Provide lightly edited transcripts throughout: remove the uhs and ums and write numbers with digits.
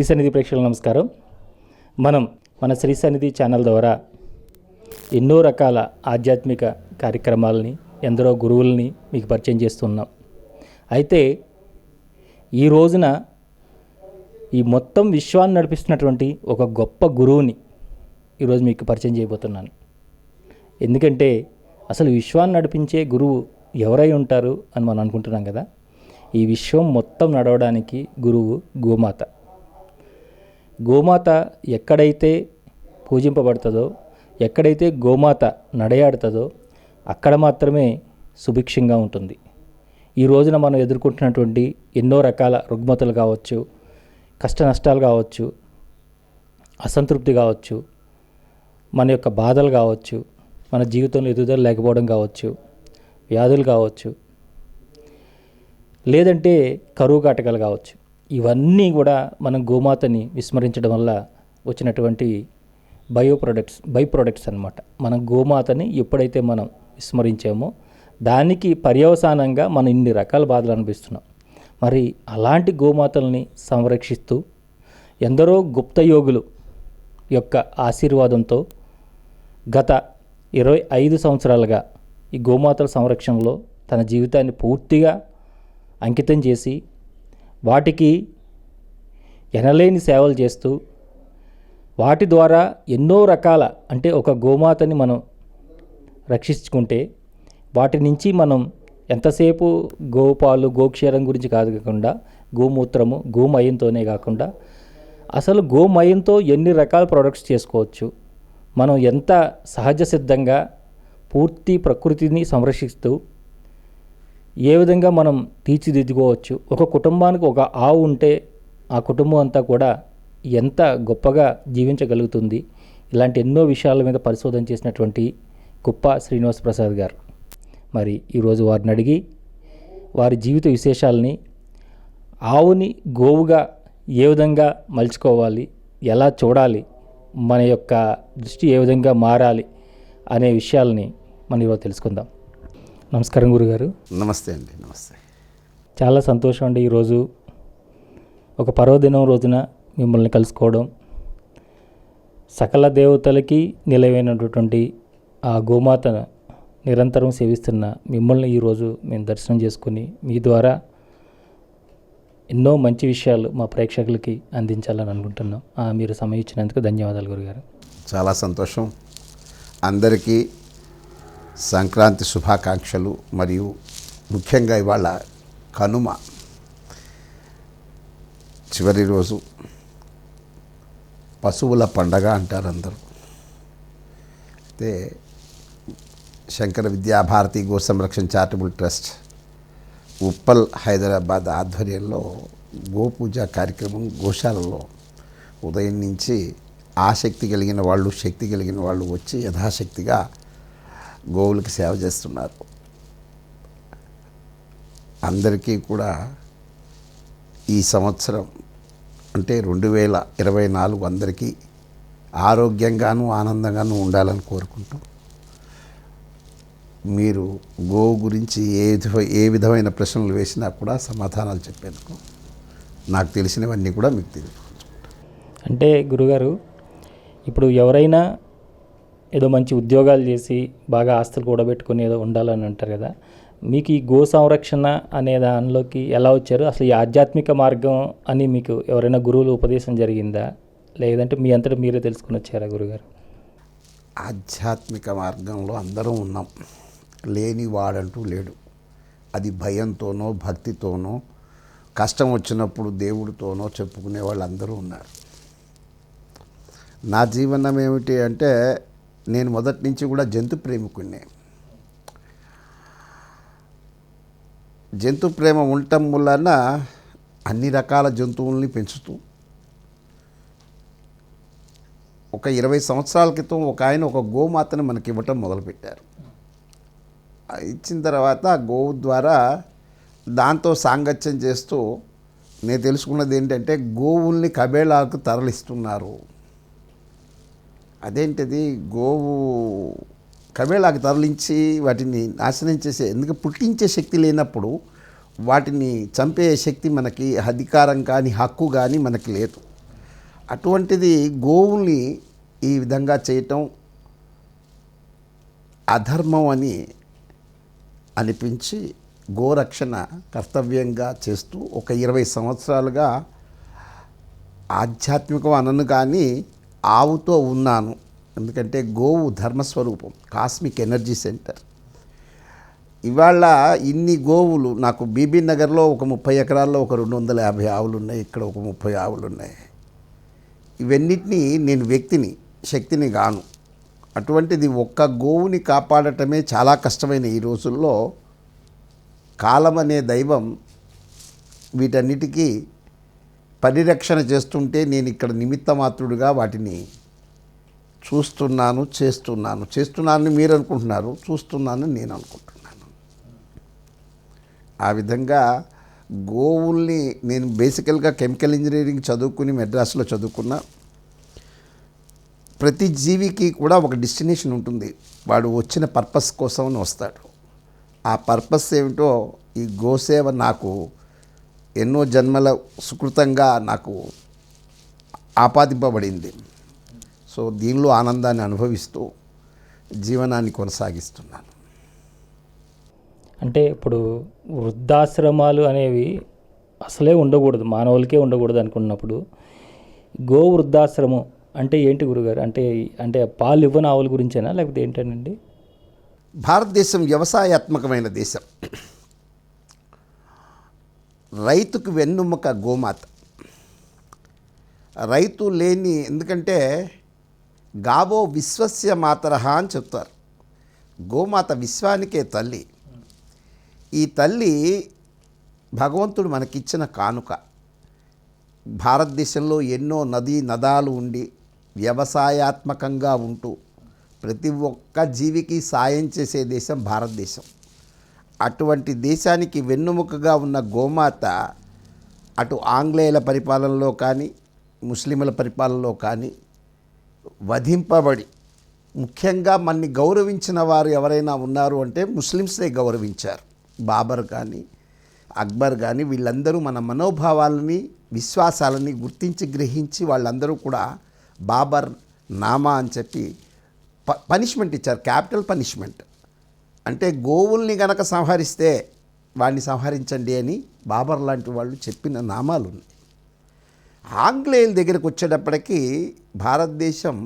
శ్రీ సన్నిధి ప్రేక్షకులకు నమస్కారం. మన శ్రీ సన్నిధి ఛానల్ ద్వారా ఎన్నో రకాల ఆధ్యాత్మిక కార్యక్రమాలని, ఎందరో గురువుల్ని మీకు పరిచయం చేస్తున్నాం. అయితే ఈ రోజున ఈ మొత్తం విశ్వాన్ని నడిపిస్తున్నటువంటి ఒక గొప్ప గురువుని ఈరోజు మీకు పరిచయం చేయబోతున్నాను. ఎందుకంటే అసలు విశ్వాన్ని నడిపించే గురువు ఎవరై ఉంటారు అని మనం అనుకుంటున్నాం కదా. ఈ విశ్వం మొత్తం నడవడానికి గురువు గోమాత. గోమాత ఎక్కడైతే పూజింపబడుతుందో, ఎక్కడైతే గోమాత నడయాడుతుందో అక్కడ మాత్రమే సుభిక్షంగా ఉంటుంది. ఈ రోజున మనం ఎదుర్కొంటున్నటువంటి ఎన్నో రకాల రుగ్మతలు కావచ్చు, కష్ట నష్టాలు కావచ్చు, అసంతృప్తి కావచ్చు, మన యొక్క బాధలు కావచ్చు, మన జీవితంలో ఎదుగుదల లేకపోవడం కావచ్చు, వ్యాధులు కావచ్చు, లేదంటే కరువు కాటకాలు కావచ్చు, ఇవన్నీ కూడా మనం గోమాతని విస్మరించడం వల్ల వచ్చినటువంటి బై ప్రొడక్ట్స్ అన్నమాట. మనం గోమాతని ఎప్పుడైతే మనం విస్మరించామో దానికి పర్యవసానంగా మనం ఇన్ని రకాల బాధలు అనిపిస్తున్నాం. మరి అలాంటి గోమాతల్ని సంరక్షిస్తూ ఎందరో గుప్త యోగులు యొక్క ఆశీర్వాదంతో గత 25 సంవత్సరాలుగా ఈ గోమాతల సంరక్షణలో తన జీవితాన్ని పూర్తిగా అంకితం చేసి వాటికి ఎనలేని సేవలు చేస్తూ వాటి ద్వారా ఎన్నో రకాల, అంటే ఒక గోమాతని మనం రక్షించుకుంటే వాటి నుంచి మనం ఎంతసేపు గోపాలు, గోక్షీరం గురించి కాకుండా గోమూత్రము, గోమయంతోనే కాకుండా అసలు గోమయంతో ఎన్ని రకాల ప్రొడక్ట్స్ చేసుకోవచ్చు, మనం ఎంత సహజ సిద్ధంగా పూర్తి ప్రకృతిని సంరక్షిస్తూ ఏ విధంగా మనం తీర్చిదిద్దుకోవచ్చు. ఒక కుటుంబానికి ఒక ఆవు ఉంటే ఆ కుటుంబం అంతా కూడా ఎంత గొప్పగా జీవించగలుగుతుంది. ఇలాంటి ఎన్నో విషయాల మీద పరిశోధన చేసినటువంటి కుప్ప శ్రీనివాస ప్రసాద్ గారు మరి ఈరోజు వారిని అడిగి వారి జీవిత విశేషాలని, ఆవుని గోవుగా ఏ విధంగా మలుచుకోవాలి, ఎలా చూడాలి, మన యొక్క దృష్టి ఏ విధంగా మారాలి అనే విషయాలని మనం ఈరోజు తెలుసుకుందాం. నమస్కారం గురుగారు. నమస్తే అండి. నమస్తే. చాలా సంతోషం అండి. ఈరోజు ఒక పర్వదినం రోజున మిమ్మల్ని కలుసుకోవడం, సకల దేవతలకి నిలవైనటువంటి ఆ గోమాతను నిరంతరం సేవిస్తున్న మిమ్మల్ని ఈరోజు మేము దర్శనం చేసుకుని మీ ద్వారా ఎన్నో మంచి విషయాలు మా ప్రేక్షకులకి అందించాలని అనుకుంటున్నాం. మీరు సమయం ఇచ్చినందుకు ధన్యవాదాలు గురుగారు. చాలా సంతోషం. అందరికీ సంక్రాంతి శుభాకాంక్షలు. మరియు ముఖ్యంగా ఇవాళ కనుమ చివరి రోజు, పశువుల పండగ అంటారు అందరూ. అయితే శంకర విద్యాభారతి గో సంరక్షణ చారిటబుల్ ట్రస్ట్ ఉప్పల్ హైదరాబాద్ ఆధ్వర్యంలో గోపూజ కార్యక్రమం గోశాలలో ఉదయం నుంచి ఆసక్తి కలిగిన వాళ్ళు, శక్తి కలిగిన వాళ్ళు వచ్చి యథాశక్తిగా గోవులకి సేవ చేస్తున్నారు. అందరికీ కూడా ఈ సంవత్సరం అంటే 2024 అందరికీ ఆరోగ్యంగాను ఆనందంగాను ఉండాలని కోరుకుంటూ, మీరు గోవు గురించి ఏ విధమైన ప్రశ్నలు వేసినా కూడా సమాధానాలు చెప్పేందుకు నాకు తెలిసినవన్నీ కూడా మీకు తెలియదు. అంటే గురుగారు, ఇప్పుడు ఎవరైనా ఏదో మంచి ఉద్యోగాలు చేసి బాగా ఆస్తులు కూడబెట్టుకుని ఏదో ఉండాలని అంటారు కదా, మీకు ఈ గో సంరక్షణ అనే దానిలోకి ఎలా వచ్చారు? అసలు ఈ ఆధ్యాత్మిక మార్గం అని మీకు ఎవరైనా గురువులు ఉపదేశం జరిగిందా, లేదంటే మీ అంతటా మీరే తెలుసుకుని వచ్చారా గురుగారు? ఆధ్యాత్మిక మార్గంలో అందరం ఉన్నాం, లేని వాడంటూ లేడు. అది భయంతోనో, భక్తితోనో, కష్టం వచ్చినప్పుడు దేవుడితోనో చెప్పుకునే వాళ్ళు అందరూ ఉన్నారు. నా జీవనం ఏమిటి అంటే, నేను మొదటి నుంచి కూడా జంతు ప్రేమికుడినే. జంతు ప్రేమ ఉండటం వలన అన్ని రకాల జంతువుల్ని పెంచుతూ, ఒక 20 సంవత్సరాల క్రితం ఒక గోమాతను మనకి ఇవ్వటం మొదలుపెట్టారు. ఇచ్చిన తర్వాత గోవు ద్వారా దాంతో సాంగత్యం చేస్తూ నేను తెలుసుకున్నది ఏంటంటే, గోవుల్ని కబేళాకు తరలిస్తున్నారు. అదేంటిది, గోవు కబేళాకు తరలించి వాటిని నాశనం చేసే, ఎందుకు పుట్టించే శక్తి లేనప్పుడు వాటిని చంపే శక్తి మనకి, అధికారం కానీ హక్కు కానీ మనకి లేదు. అటువంటిది గోవుల్ని ఈ విధంగా చేయటం అధర్మం అని అనిపించి గోరక్షణ కర్తవ్యంగా చేస్తూ ఒక 20 సంవత్సరాలుగా ఆధ్యాత్మికం అనను కానీ ఆవుతో ఉన్నాను. ఎందుకంటే గోవు ధర్మస్వరూపం, కాస్మిక్ ఎనర్జీ సెంటర్. ఇవాళ ఇన్ని గోవులు నాకు బీబీ నగర్లో ఒక 30 ఎకరాల్లో ఒక 250 ఆవులు ఉన్నాయి, ఇక్కడ ఒక 30 ఆవులు ఉన్నాయి. ఇవన్నిటినీ నేను వ్యక్తిని, శక్తిని గాను. అటువంటిది ఒక్క గోవుని కాపాడటమే చాలా కష్టమైన ఈ రోజుల్లో కాలం అనే దైవం వీటన్నిటికీ పరిరక్షణ చేస్తుంటే నేను ఇక్కడ నిమిత్తమాత్రుడిగా వాటిని చేస్తున్నానని మీరు అనుకుంటున్నారు, చూస్తున్నానని నేను అనుకుంటున్నాను. ఆ విధంగా గోవుల్ని నేను బేసికల్గా కెమికల్ ఇంజనీరింగ్ చదువుకుని మెడ్రాస్లో చదువుకున్నా. ప్రతి జీవికి కూడా ఒక డెస్టినేషన్ ఉంటుంది, వాడు వచ్చిన పర్పస్ కోసం వస్తాడు. ఆ పర్పస్ ఏమిటో ఈ గోసేవ నాకు ఎన్నో జన్మల సుకృతంగా నాకు ఆపాదింపబడింది. సో దీనిలో ఆనందాన్ని అనుభవిస్తూ జీవనాన్ని కొనసాగిస్తున్నాను. అంటే ఇప్పుడు వృద్ధాశ్రమాలు అనేవి అసలే ఉండకూడదు, మానవులకే ఉండకూడదు అనుకున్నప్పుడు గో వృద్ధాశ్రమం అంటే ఏంటి గురుగారు? అంటే పాలు ఇవ్వని ఆవుల గురించేనా లేకపోతే ఏంటండి? భారతదేశం వ్యవసాయాత్మకమైన దేశం. రైతుకు వెన్నుముక గోమాత. రైతు లేని, ఎందుకంటే గావో విశ్వస్య మాతరహ అని చెప్తారు. గోమాత విశ్వానికే తల్లి. ఈ తల్లి భగవంతుడు మనకిచ్చిన కానుక. భారతదేశంలో ఎన్నో నదాలు ఉండి వ్యవసాయాత్మకంగా ఉంటూ ప్రతి ఒక్క జీవికి సాయం చేసే దేశం భారతదేశం. అటువంటి దేశానికి వెన్నుముకగా ఉన్న గోమాత అటు ఆంగ్లేయుల పరిపాలనలో కానీ ముస్లింల పరిపాలనలో కానీ వధింపబడి, ముఖ్యంగా మన్ని గౌరవించిన వారు ఎవరైనా ఉన్నారు అంటే ముస్లిమ్సే గౌరవించారు. బాబర్ కానీ అక్బర్ కానీ వీళ్ళందరూ మన మనోభావాలని విశ్వాసాలని గుర్తించి గ్రహించి వాళ్ళందరూ కూడా బాబర్ నామా అని చెప్పి పనిష్మెంట్ ఇచ్చారు, క్యాపిటల్ పనిష్మెంట్. అంటే గోవుల్ని గనక సంహరిస్తే వాడిని సంహరించండి అని బాబర్ లాంటి వాళ్ళు చెప్పిన నామాలు ఉన్నాయి. ఆంగ్లేయుల దగ్గరకు వచ్చేటప్పటికీ భారతదేశం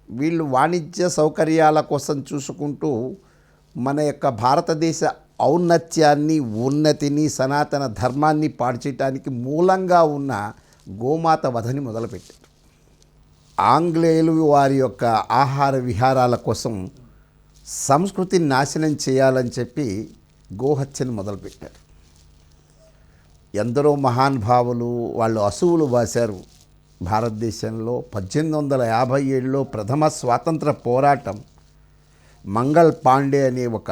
వీళ్ళు వాణిజ్య సౌకర్యాల కోసం చూసుకుంటూ మన యొక్క భారతదేశ ఔన్నత్యాన్ని, ఉన్నతిని, సనాతన ధర్మాన్ని పాడు చేయడానికి మూలంగా ఉన్న గోమాత వధని మొదలుపెట్టారు. ఆంగ్లేయులు వారి యొక్క ఆహార విహారాల కోసం సంస్కృతిని నాశనం చేయాలని చెప్పి గోహత్యను మొదలుపెట్టారు. ఎందరో మహానుభావులు వాళ్ళు అసువులు బాశారు. భారతదేశంలో 1857లో ప్రథమ స్వాతంత్ర పోరాటం మంగళ్ పాండే అనే ఒక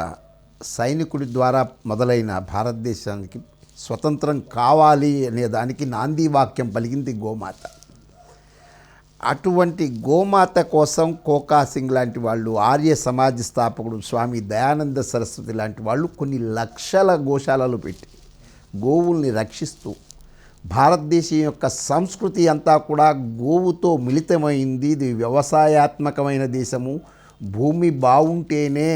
సైనికుడి ద్వారా మొదలైన భారతదేశానికి స్వతంత్రం కావాలి అనే దానికి నాంది వాక్యం పలికింది గోమాత. అటువంటి గోమాత కోసం కోకా సింగ్ లాంటి వాళ్ళు, ఆర్య సమాజ స్థాపకుడు స్వామి దయానంద సరస్వతి లాంటి వాళ్ళు కొన్ని లక్షల గోశాలలు పెట్టి గోవుల్ని రక్షిస్తూ భారతదేశం యొక్క సంస్కృతి అంతా కూడా గోవుతో మిళితమైంది. ఇది వ్యవసాయాత్మకమైన దేశము. భూమి బాగుంటేనే,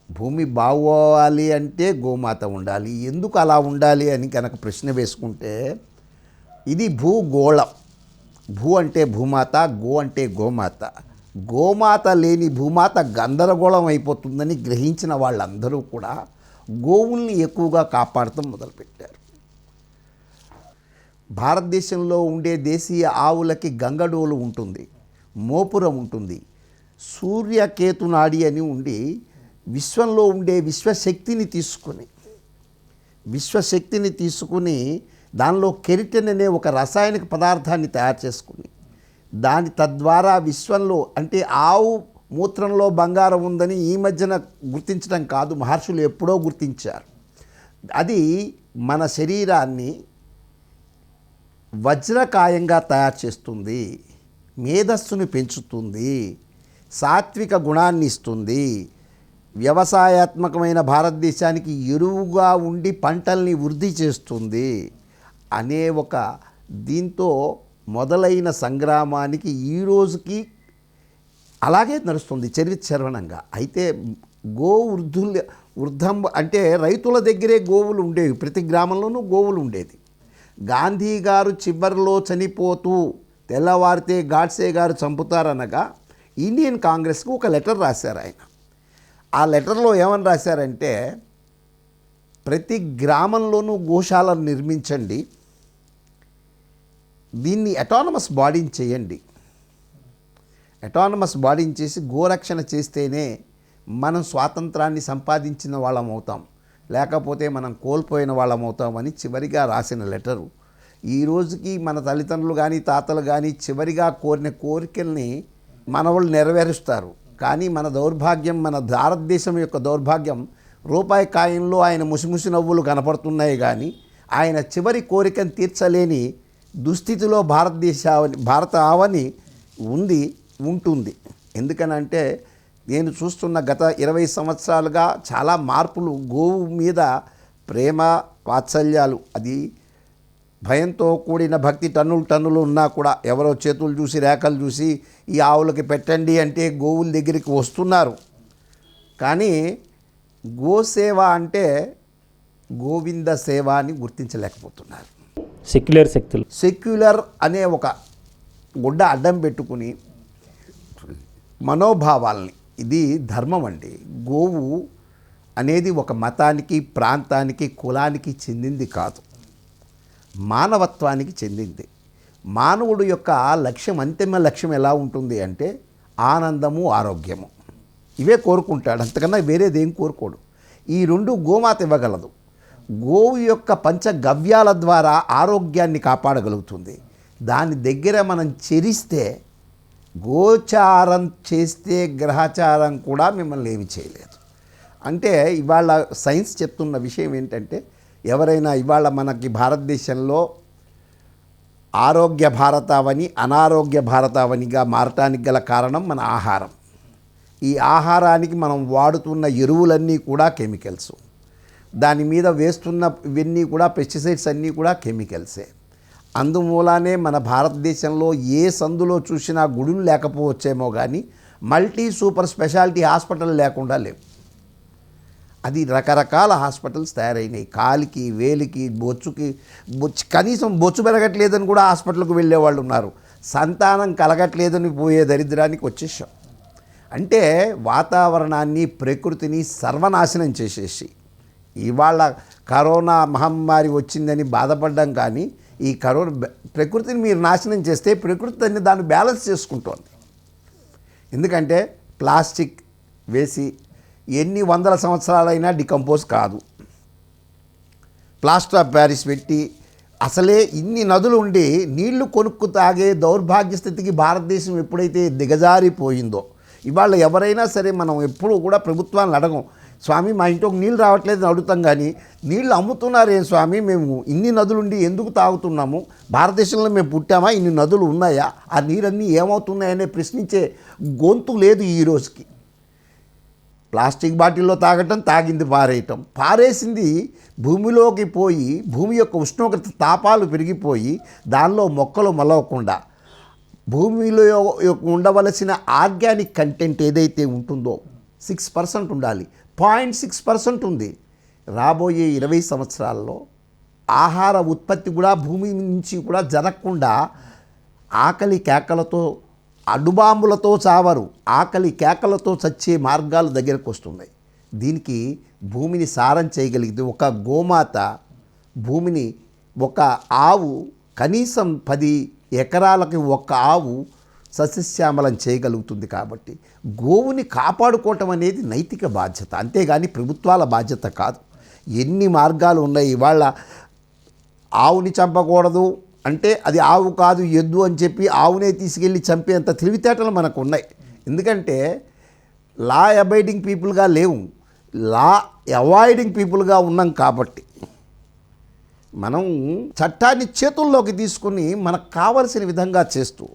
భూమి బాగోవాలి అంటే గోమాత ఉండాలి. ఎందుకు అలా ఉండాలి అని కనుక ప్రశ్న వేసుకుంటే ఇది భూగోళం. భూ అంటే భూమాత, గో అంటే గోమాత. గోమాత లేని భూమాత గందరగోళం అయిపోతుందని గ్రహించిన వాళ్ళందరూ కూడా గోవుల్ని ఎక్కువగా కాపాడటం మొదలుపెట్టారు. భారతదేశంలో ఉండే దేశీయ ఆవులకి గంగడోలు ఉంటుంది, మోపురం ఉంటుంది, సూర్యకేతునాడి అని ఉండి విశ్వంలో ఉండే విశ్వశక్తిని తీసుకుని దానిలో కెరిటిన్ అనే ఒక రసాయనిక పదార్థాన్ని తయారు చేసుకుని దాని తద్వారా విశ్వంలో, అంటే ఆవు మూత్రంలో బంగారం ఉందని ఈ మధ్యన గుర్తించడం కాదు, మహర్షులు ఎప్పుడో గుర్తించారు. అది మన శరీరాన్ని వజ్రకాయంగా తయారు చేస్తుంది, మేధస్సును పెంచుతుంది, సాత్విక గుణాన్ని ఇస్తుంది, వ్యవసాయాత్మకమైన భారతదేశానికి ఎరువుగా ఉండి పంటల్ని వృద్ధి చేస్తుంది అనే ఒక దీంతో మొదలైన సంగ్రామానికి ఈ రోజుకి అలాగే నడుస్తుంది చరిత్రవణంగా. అయితే గో వృద్ధం అంటే రైతుల దగ్గరే గోవులు ఉండేవి, ప్రతి గ్రామంలోనూ గోవులు ఉండేది. గాంధీ గారు చివరిలో చనిపోతూ తెల్లవారితే గాడ్సే గారు చంపుతారనగా ఇండియన్ కాంగ్రెస్కు ఒక లెటర్ రాశారు ఆయన. ఆ లెటర్లో ఏమని రాశారంటే, ప్రతి గ్రామంలోనూ గోశాలను నిర్మించండి, దీన్ని అటానమస్ బాడీని చేయండి, అటానమస్ బాడీని చేసి గోరక్షణ చేస్తేనే మనం స్వాతంత్రాన్ని సంపాదించిన వాళ్ళం అవుతాం, లేకపోతే మనం కోల్పోయిన వాళ్ళం అవుతామని చివరిగా రాసిన లెటరు ఈ రోజుకి మన తల్లిదండ్రులు కానీ తాతలు కానీ చివరిగా కోరిన కోరికల్ని మనవాళ్ళు నెరవేరుస్తారు. కానీ మన దౌర్భాగ్యం, మన భారతదేశం యొక్క దౌర్భాగ్యం, రూపాయి కాయంలో ఆయన ముసిముసి నవ్వులు కనపడుతున్నాయి కానీ ఆయన చివరి కోరికను తీర్చలేని దుస్థితిలో భారత ఆవని ఉంటుంది. ఎందుకనంటే నేను చూస్తున్న గత 20 సంవత్సరాలుగా చాలా మార్పులు, గోవు మీద ప్రేమ వాత్సల్యాలు, అది భయంతో కూడిన భక్తి టన్నులు ఉన్నా కూడా ఎవరో చేతులు చూసి రేఖలు చూసి ఈ ఆవులకి పెట్టండి అంటే గోవుల దగ్గరికి వస్తున్నారు. కానీ గోసేవ అంటే గోవింద సేవ అని గుర్తించలేకపోతున్నారు. సెక్యులర్ అనే ఒక గుడ్డ అడ్డం పెట్టుకుని మనోభావాల్ని, ఇది ధర్మం అండి. గోవు అనేది ఒక మతానికి, ప్రాంతానికి, కులానికి చెందింది కాదు, మానవత్వానికి చెందింది. మానవుడు యొక్క లక్ష్యం, అంతిమ లక్ష్యం ఎలా ఉంటుంది అంటే ఆనందము, ఆరోగ్యము, ఇవే కోరుకుంటాడు, అంతకన్నా వేరేదేం కోరుకోడు. ఈ రెండు గోమాత ఇవ్వగలదు. గోవు యొక్క పంచగవ్యాల ద్వారా ఆరోగ్యాన్ని కాపాడగలుగుతుంది. దాని దగ్గర మనం చెరిస్తే, గోచారం చేస్తే గ్రహచారం కూడా మిమ్మల్ని ఏమి చేయలేదు. అంటే ఇవాళ సైన్స్ చెప్తున్న విషయం ఏంటంటే, ఎవరైనా ఇవాళ మనకి భారతదేశంలో ఆరోగ్య భారతావని, అనారోగ్య భారతావనిగా మారటానికి గల కారణం మన ఆహారం. ఈ ఆహారానికి మనం వాడుతున్న ఎరువులన్నీ కూడా కెమికల్స్, దాని మీద వేస్తున్న ఇవన్నీ కూడా పెస్టిసైడ్స్ అన్నీ కూడా కెమికల్సే. అందుమూలానే మన భారతదేశంలో ఏ సందులో చూసినా గుడులు లేకపోవచ్చేమో కానీ మల్టీ సూపర్ స్పెషాలిటీ హాస్పిటల్ లేకుండా లేవు. అది రకరకాల హాస్పిటల్స్ తయారైనాయి. కాలికి, వేలికి, కనీసం బొచ్చు పెరగట్లేదని కూడా హాస్పిటల్కి వెళ్ళేవాళ్ళు ఉన్నారు. సంతానం కలగట్లేదని పోయే దరిద్రానికి వచ్చేసాం. అంటే వాతావరణాన్ని, ప్రకృతిని సర్వనాశనం చేసేసి ఇవాళ కరోనా మహమ్మారి వచ్చిందని బాధపడ్డాం. కానీ ఈ ప్రకృతిని మీరు నాశనం చేస్తే ప్రకృతి దాన్ని బ్యాలెన్స్ చేసుకుంటోంది. ఎందుకంటే ప్లాస్టిక్ వేసి ఎన్ని వందల సంవత్సరాలైనా డికంపోజ్ కాదు. ప్లాస్టర్ ఆఫ్ ప్యారిస్ పెట్టి అసలే ఇన్ని నదులు ఉండి నీళ్లు కొనుక్కు తాగే దౌర్భాగ్య స్థితికి భారతదేశం ఎప్పుడైతే దిగజారిపోయిందో, ఇవాళ ఎవరైనా సరే మనం ఎప్పుడూ కూడా ప్రభుత్వాన్ని అడగం, స్వామి మా ఇంటికి నీళ్ళు రావట్లేదని అడుగుతాం. కానీ నీళ్ళు అమ్ముతున్నారేం స్వామి, మేము ఇన్ని నదులుండి ఎందుకు తాగుతున్నాము, భారతదేశంలో మేము పుట్టామా, ఇన్ని నదులు ఉన్నాయా, ఆ నీరన్నీ ఏమవుతున్నాయనే ప్రశ్నించే గొంతు లేదు ఈ రోజుకి. ప్లాస్టిక్ బాటిల్లో తాగటం, తాగింది పారేయటం, పారేసింది భూమిలోకి పోయి భూమి యొక్క ఉష్ణోగ్రత తాపాలు పెరిగిపోయి దానిలో మొక్కలు మొలవకుండా భూమిలో ఉండవలసిన ఆర్గానిక్ కంటెంట్ ఏదైతే ఉంటుందో 6% ఉండాలి, 0.6% ఉంది. రాబోయే 20 సంవత్సరాల్లో ఆహార ఉత్పత్తి కూడా భూమి నుంచి కూడా జరగకుండా ఆకలి కేకలతో, అడ్డుబాంబులతో చావరు, ఆకలి కేకలతో చచ్చే మార్గాలు దగ్గరకు వస్తున్నాయి. దీనికి భూమిని సారం చేయగలిగితే ఒక గోమాత, భూమిని ఒక ఆవు, కనీసం 10 ఎకరాలకి ఒక ఆవు సస్యశ్యామలం చేయగలుగుతుంది. కాబట్టి గోవుని కాపాడుకోవటం అనేది నైతిక బాధ్యత, అంతేగాని ప్రభుత్వాల బాధ్యత కాదు. ఎన్ని మార్గాలు ఉన్నాయి. ఇవాళ ఆవుని చంపకూడదు అంటే అది ఆవు కాదు ఎద్దు అని చెప్పి ఆవునే తీసుకెళ్ళి చంపేంత తెలివితేటలు మనకు ఉన్నాయి. ఎందుకంటే లా అబైడింగ్ పీపుల్గా లేవు, లా అవాయిడింగ్ పీపుల్గా ఉన్నాం. కాబట్టి మనం చట్టాన్ని చేతుల్లోకి తీసుకుని మనకు కావలసిన విధంగా చేస్తూ,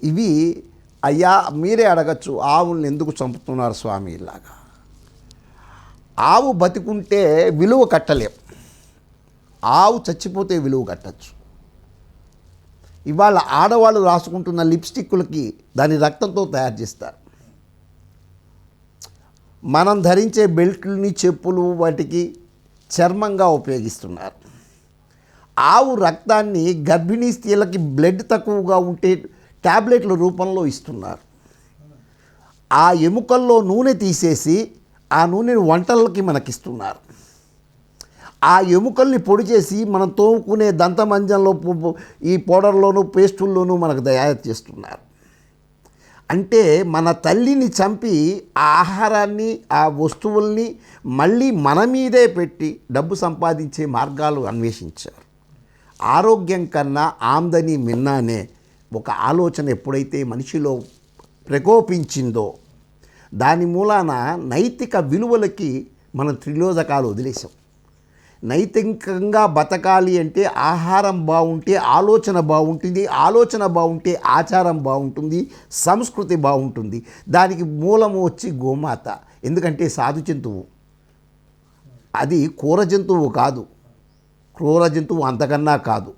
ఇవి అయ్యా మీరే అడగచ్చు, ఆవుల్ని ఎందుకు చంపుతున్నారు స్వామి ఇలాగా. ఆవు బతికుంటే విలువ కట్టలేం, ఆవు చచ్చిపోతే విలువ కట్టచ్చు. ఇవాళ ఆడవాళ్ళు రాసుకుంటున్న లిప్స్టిక్లకి దాని రక్తంతో తయారు చేస్తారు. మనం ధరించే బెల్ట్లని, చెప్పులు వాటికి చర్మంగా ఉపయోగిస్తున్నారు. ఆవు రక్తాన్ని గర్భిణీ స్త్రీలకి బ్లడ్ తక్కువగా ఉంటే ట్యాబ్లెట్ల రూపంలో ఇస్తున్నారు. ఆ ఎముకల్లో నూనె తీసేసి ఆ నూనెని వంటలకి మనకిస్తున్నారు. ఆ ఎముకల్ని పొడి చేసి మనం తోముకునే దంతమంజంలో ఈ పౌడర్లోను పేస్టుల్లోనూ మనకు తయారు చేస్తున్నారు. అంటే మన తల్లిని చంపి ఆ ఆహారాన్ని, ఆ వస్తువుల్ని మళ్ళీ మన మీదే పెట్టి డబ్బు సంపాదించే మార్గాలు అన్వేషించారు. ఆరోగ్యం కన్నా ఆమ్దని మిన్న అనే ఒక ఆలోచన ఎప్పుడైతే మనిషిలో ప్రకోపించిందో దాని మూలాన నైతిక విలువలకి మనం త్రిలోదకాలు వదిలేసాం. నైతికంగా బతకాలి అంటే ఆహారం బాగుంటే ఆలోచన బాగుంటుంది, ఆలోచన బాగుంటే ఆచారం బాగుంటుంది, సంస్కృతి బాగుంటుంది. దానికి మూలము వచ్చి గోమాత. ఎందుకంటే సాధు జంతువు, అది క్రూర జంతువు కాదు, క్రూర జంతువు అంతకన్నా కాదు,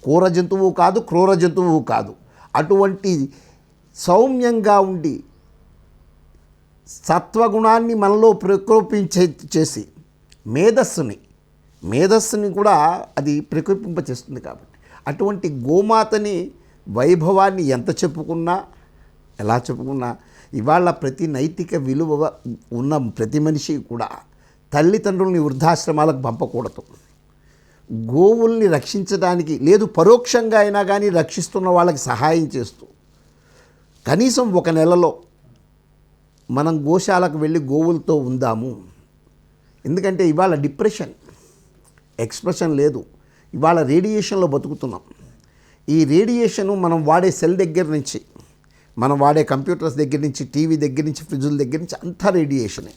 క్రూర జంతువు కాదు, క్రూర జంతువు కాదు. అటువంటి సౌమ్యంగా ఉండి సత్వగుణాన్ని మనలో చేసి మేధస్సుని కూడా అది ప్రకోపింపచేస్తుంది. కాబట్టి అటువంటి గోమాతని వైభవాన్ని ఎంత చెప్పుకున్నా, ఎలా చెప్పుకున్నా, ఇవాళ ప్రతి నైతిక విలువ ఉన్న ప్రతి మనిషి కూడా తల్లిదండ్రుల్ని వృద్ధాశ్రమాలకు పంపకూడదు. గోవుల్ని రక్షించడానికి లేదు, పరోక్షంగా అయినా కానీ రక్షిస్తున్న వాళ్ళకి సహాయం చేస్తూ కనీసం ఒక నెలలో మనం గోశాలకు వెళ్ళి గోవులతో ఉందాము. ఎందుకంటే ఇవాళ డిప్రెషన్ ఎక్స్ప్రెషన్ లేదు, ఇవాళ రేడియేషన్లో బతుకుతున్నాం. ఈ రేడియేషను మనం వాడే సెల్ దగ్గర నుంచి, మనం వాడే కంప్యూటర్స్ దగ్గర నుంచి, టీవీ దగ్గర నుంచి, ఫ్రిడ్జ్ల దగ్గర నుంచి అంతా రేడియేషనే.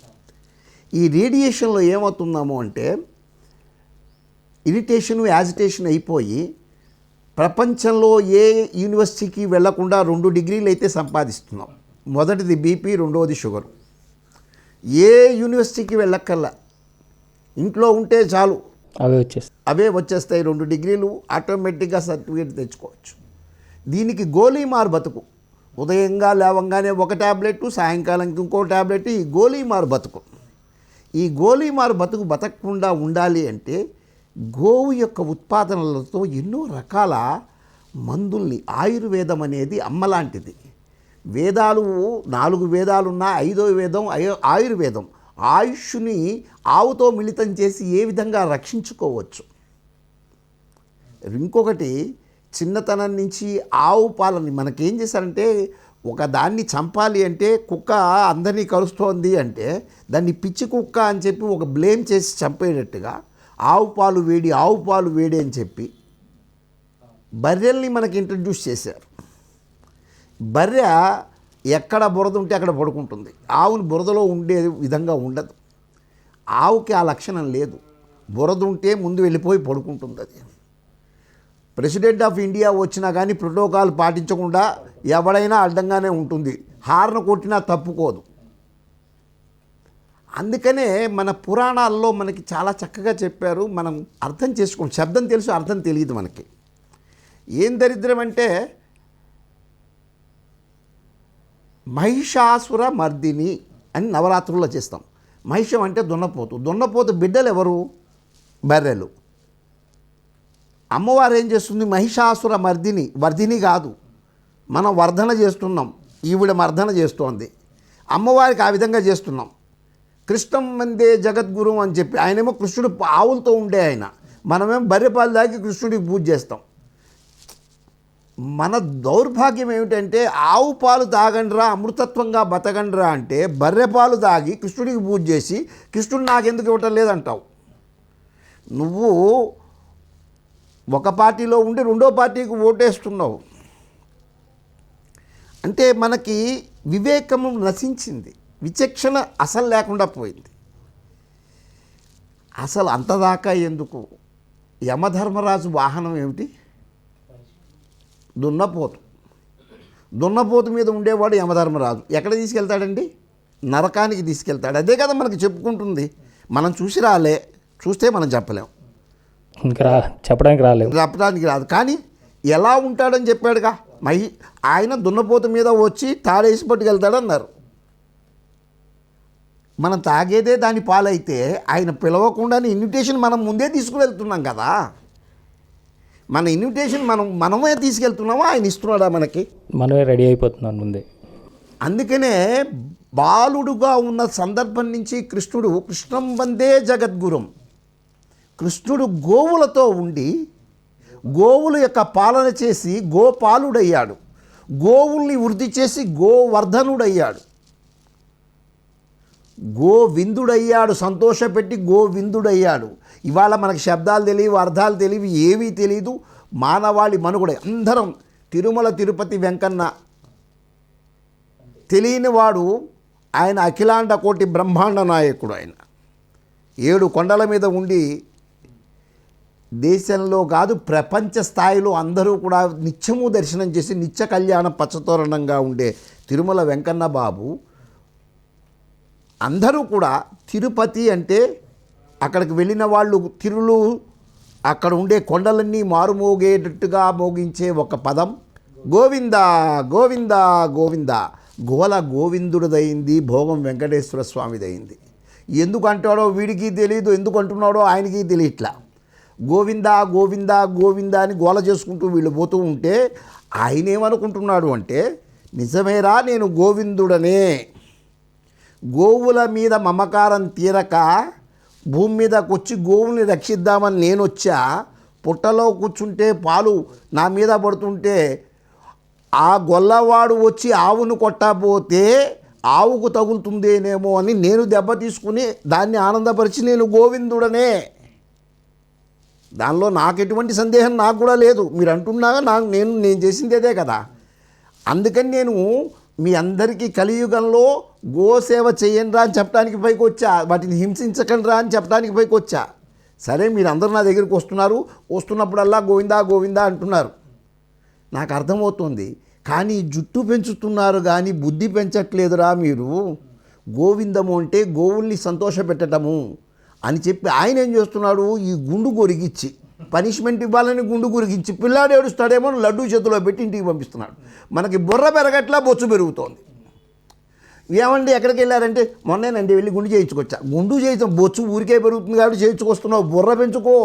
ఈ రేడియేషన్లో ఏమవుతున్నాము అంటే ఇరిటేషను, యాజిటేషన్ అయిపోయి ప్రపంచంలో ఏ యూనివర్సిటీకి వెళ్లకుండా 2 డిగ్రీలు అయితే సంపాదిస్తున్నాం. మొదటిది బీపీ, రెండవది షుగర్. ఏ యూనివర్సిటీకి వెళ్ళక్కల్లా, ఇంట్లో ఉంటే చాలు అవే వచ్చేస్తాయి. 2 డిగ్రీలు ఆటోమేటిక్గా సర్టిఫికేట్ తెచ్చుకోవచ్చు. దీనికి గోలీమార్ బతుకు. ఉదయంగా లేవంగానే ఒక ట్యాబ్లెట్, సాయంకాలంకి ఇంకో ట్యాబ్లెట్, ఈ గోలీమార్ బతుకు. ఈ గోలీమార్ బతుకు బతకకుండా ఉండాలి అంటే గోవు యొక్క ఉత్పాదనలతో ఎన్నో రకాల మందుల్ని, ఆయుర్వేదం అనేది అమ్మలాంటిది. వేదాలు 4 వేదాలున్నా 5వ వేదం ఆయుర్వేదం. ఆయుష్ని ఆవుతో మిళితం చేసి ఏ విధంగా రక్షించుకోవచ్చు. ఇంకొకటి, చిన్నతనం నుంచి ఆవు పాలని మనకేం చేశారంటే, ఒక దాన్ని చంపాలి అంటే కుక్క అందరినీ కరుస్తోంది అంటే దాన్ని పిచ్చి కుక్క అని చెప్పి ఒక బ్లేమ్ చేసి చంపేటట్టుగా ఆవు పాలు వేడి అని చెప్పి బర్రెల్ని మనకి ఇంట్రడ్యూస్ చేశారు. బర్రె ఎక్కడ బురద ఉంటే అక్కడ పడుకుంటుంది, ఆవుని బురదలో ఉండే విధంగా ఉండదు. ఆవుకి ఆ లక్షణం లేదు, బురద ఉంటే ముందు వెళ్ళిపోయి పడుకుంటుంది. అది ప్రెసిడెంట్ ఆఫ్ ఇండియా వచ్చినా కానీ ప్రోటోకాల్ పాటించకుండా ఎవడైనా అడ్డంగానే ఉంటుంది, హార్న్ కొట్టినా తప్పుకోదు. అందుకనే మన పురాణాల్లో మనకి చాలా చక్కగా చెప్పారు, మనం అర్థం చేసుకోండి. శబ్దం తెలుసు, అర్థం తెలియదు మనకి. ఏం దరిద్రం అంటే మహిషాసుర మర్దిని అని నవరాత్రుల్లో చేస్తాం. మహిషం అంటే దున్నపోతు. దున్నపోతు బిడ్డలు ఎవరు? బర్రెలు. అమ్మవారు ఏం చేస్తుంది? మహిషాసుర వర్ధిని కాదు, మనం వర్ధన చేస్తున్నాం, ఈవిడ మర్దన చేస్తోంది. అమ్మవారికి ఆ విధంగా చేస్తున్నాం. కృష్ణం వందే జగద్గురు అని చెప్పి, ఆయనేమో కృష్ణుడు ఆవులతో ఉండే ఆయన, మనమేమో బర్రెపాలు దాకి కృష్ణుడికి పూజ చేస్తాం. మన దౌర్భాగ్యం ఏమిటంటే, ఆవు పాలు తాగండ్రా, అమృతత్వంగా బతకండ్రా అంటే బర్రెపాలు తాగి కృష్ణుడికి పూజ చేసి కృష్ణుడు నాకెందుకు ఇవ్వటం లేదంటావు. నువ్వు ఒక పార్టీలో ఉండి రెండో పార్టీకి ఓటేస్తున్నావు. అంటే మనకి వివేకము నశించింది, విచక్షణ అసలు లేకుండా పోయింది. అసలు అంతదాకా ఎందుకు? యమధర్మరాజు వాహనం ఏమిటి? దున్నపోతు మీద ఉండేవాడు యమధర్మరాజు. ఎక్కడ తీసుకెళ్తాడండి? నరకానికి తీసుకెళ్తాడు. అదే కదా మనకి చెప్పుకుంటుంది. మనం చూసి చూస్తే మనం చెప్పలేం, ఇంకా చెప్పడానికి రాదు. కానీ ఎలా ఉంటాడని చెప్పాడుగా. ఆయన దున్నపోతు మీద వచ్చి తాడేసి పట్టుకెళ్తాడన్నారు. మనం తాగేదే దాని పాలైతే ఆయన పిలవకుండానే ఇన్విటేషన్ మనం ముందే తీసుకువెళ్తున్నాం కదా. మన ఇన్విటేషన్ మనమే తీసుకెళ్తున్నామా, ఆయన ఇస్తున్నాడా మనకి? మనమే రెడీ అయిపోతున్నాం ముందే. అందుకనే బాలుడుగా ఉన్న సందర్భం నుంచి కృష్ణం వందే జగద్గురం, కృష్ణుడు గోవులతో ఉండి గోవుల యొక్క పాలన చేసి గోపాలుడయ్యాడు, గోవుల్ని వృద్ధి చేసి గోవర్ధనుడయ్యాడు, గోవిందుడయ్యాడు, సంతోషపెట్టి గోవిందుడయ్యాడు. ఇవాళ మనకు శబ్దాలు తెలియవు, అర్థాలు తెలియవు, ఏమీ తెలియదు. మానవాళి మనుగడ అందరం తిరుమల తిరుపతి వెంకన్న తెలియనివాడు ఆయన అఖిలాండ కోటి బ్రహ్మాండ నాయకుడు. ఆయన 7 కొండల మీద ఉండి దేశంలో కాదు ప్రపంచ స్థాయిలో అందరూ కూడా నిత్యము దర్శనం చేసి నిత్య కళ్యాణం పచ్చతోరణంగా ఉండే తిరుమల వెంకన్న బాబు అందరూ కూడా తిరుపతి అంటే అక్కడికి వెళ్ళిన వాళ్ళు తిరులు అక్కడ ఉండే కొండలన్నీ మారుమోగేటట్టుగా మోగించే ఒక పదం గోవింద గోవింద గోవింద. గోల గోవిందుడిదయింది, భోగం వెంకటేశ్వర స్వామిదయింది. ఎందుకు అంటాడో వీడికి తెలియదు, ఎందుకు అంటున్నాడో ఆయనకి తెలియట్లా. గోవింద గోవింద గోవింద అని గోల చేసుకుంటూ వీళ్ళు పోతూ ఉంటే ఆయన ఏమనుకుంటున్నాడు అంటే, నిజమేరా నేను గోవిందుడనే, గోవుల మీద మమకారం తీరక భూమి మీదకి వచ్చి గోవుల్ని రక్షిద్దామని నేను వచ్చా, పుట్టలో కూర్చుంటే పాలు నా మీద పడుతుంటే ఆ గొల్లవాడు వచ్చి ఆవును కొట్టబోతే ఆవుకు తగులుతుందేనేమో అని నేను దెబ్బ తీసుకుని దాన్ని ఆనందపరిచి నేను గోవిందుడనే. దానిలో నాకు ఎటువంటి సందేహం నాకు కూడా లేదు. మీరు అంటున్నాగా నేను చేసింది అదే కదా. అందుకని నేను మీ అందరికీ కలియుగంలో గోసేవ చేయండి రా అని చెప్పడానికి పైకి వచ్చా, వాటిని హింసించకండి రా అని చెప్పడానికి పైకి వచ్చా. సరే మీరు అందరూ నా దగ్గరికి వస్తున్నప్పుడల్లా గోవిందా గోవిందా అంటున్నారు, నాకు అర్థమవుతుంది. కానీ జుట్టు పెంచుతున్నారు కానీ బుద్ధి పెంచట్లేదురా మీరు. గోవిందము అంటే గోవుల్ని సంతోషపెట్టడము అని చెప్పి ఆయన ఏం చేస్తున్నాడు, ఈ గుండు గొరిగిచ్చి పనిష్మెంట్ ఇవ్వాలని గుండు గురిగించి పిల్లాడు ఏడుస్తాడేమో లడ్డూ చేతిలో పెట్టి ఇంటికి పంపిస్తున్నాడు. మనకి బుర్ర పెరగట్లా, బొచ్చు పెరుగుతోంది. ఏమండి ఎక్కడికి వెళ్ళారంటే మొన్నేనండి వెళ్ళి గుండు చేయించుకొచ్చా. గుండు చేయించాం, బొచ్చు ఊరికే పెరుగుతుంది కాబట్టి చేయించుకొస్తున్నావు, బుర్ర పెంచుకో.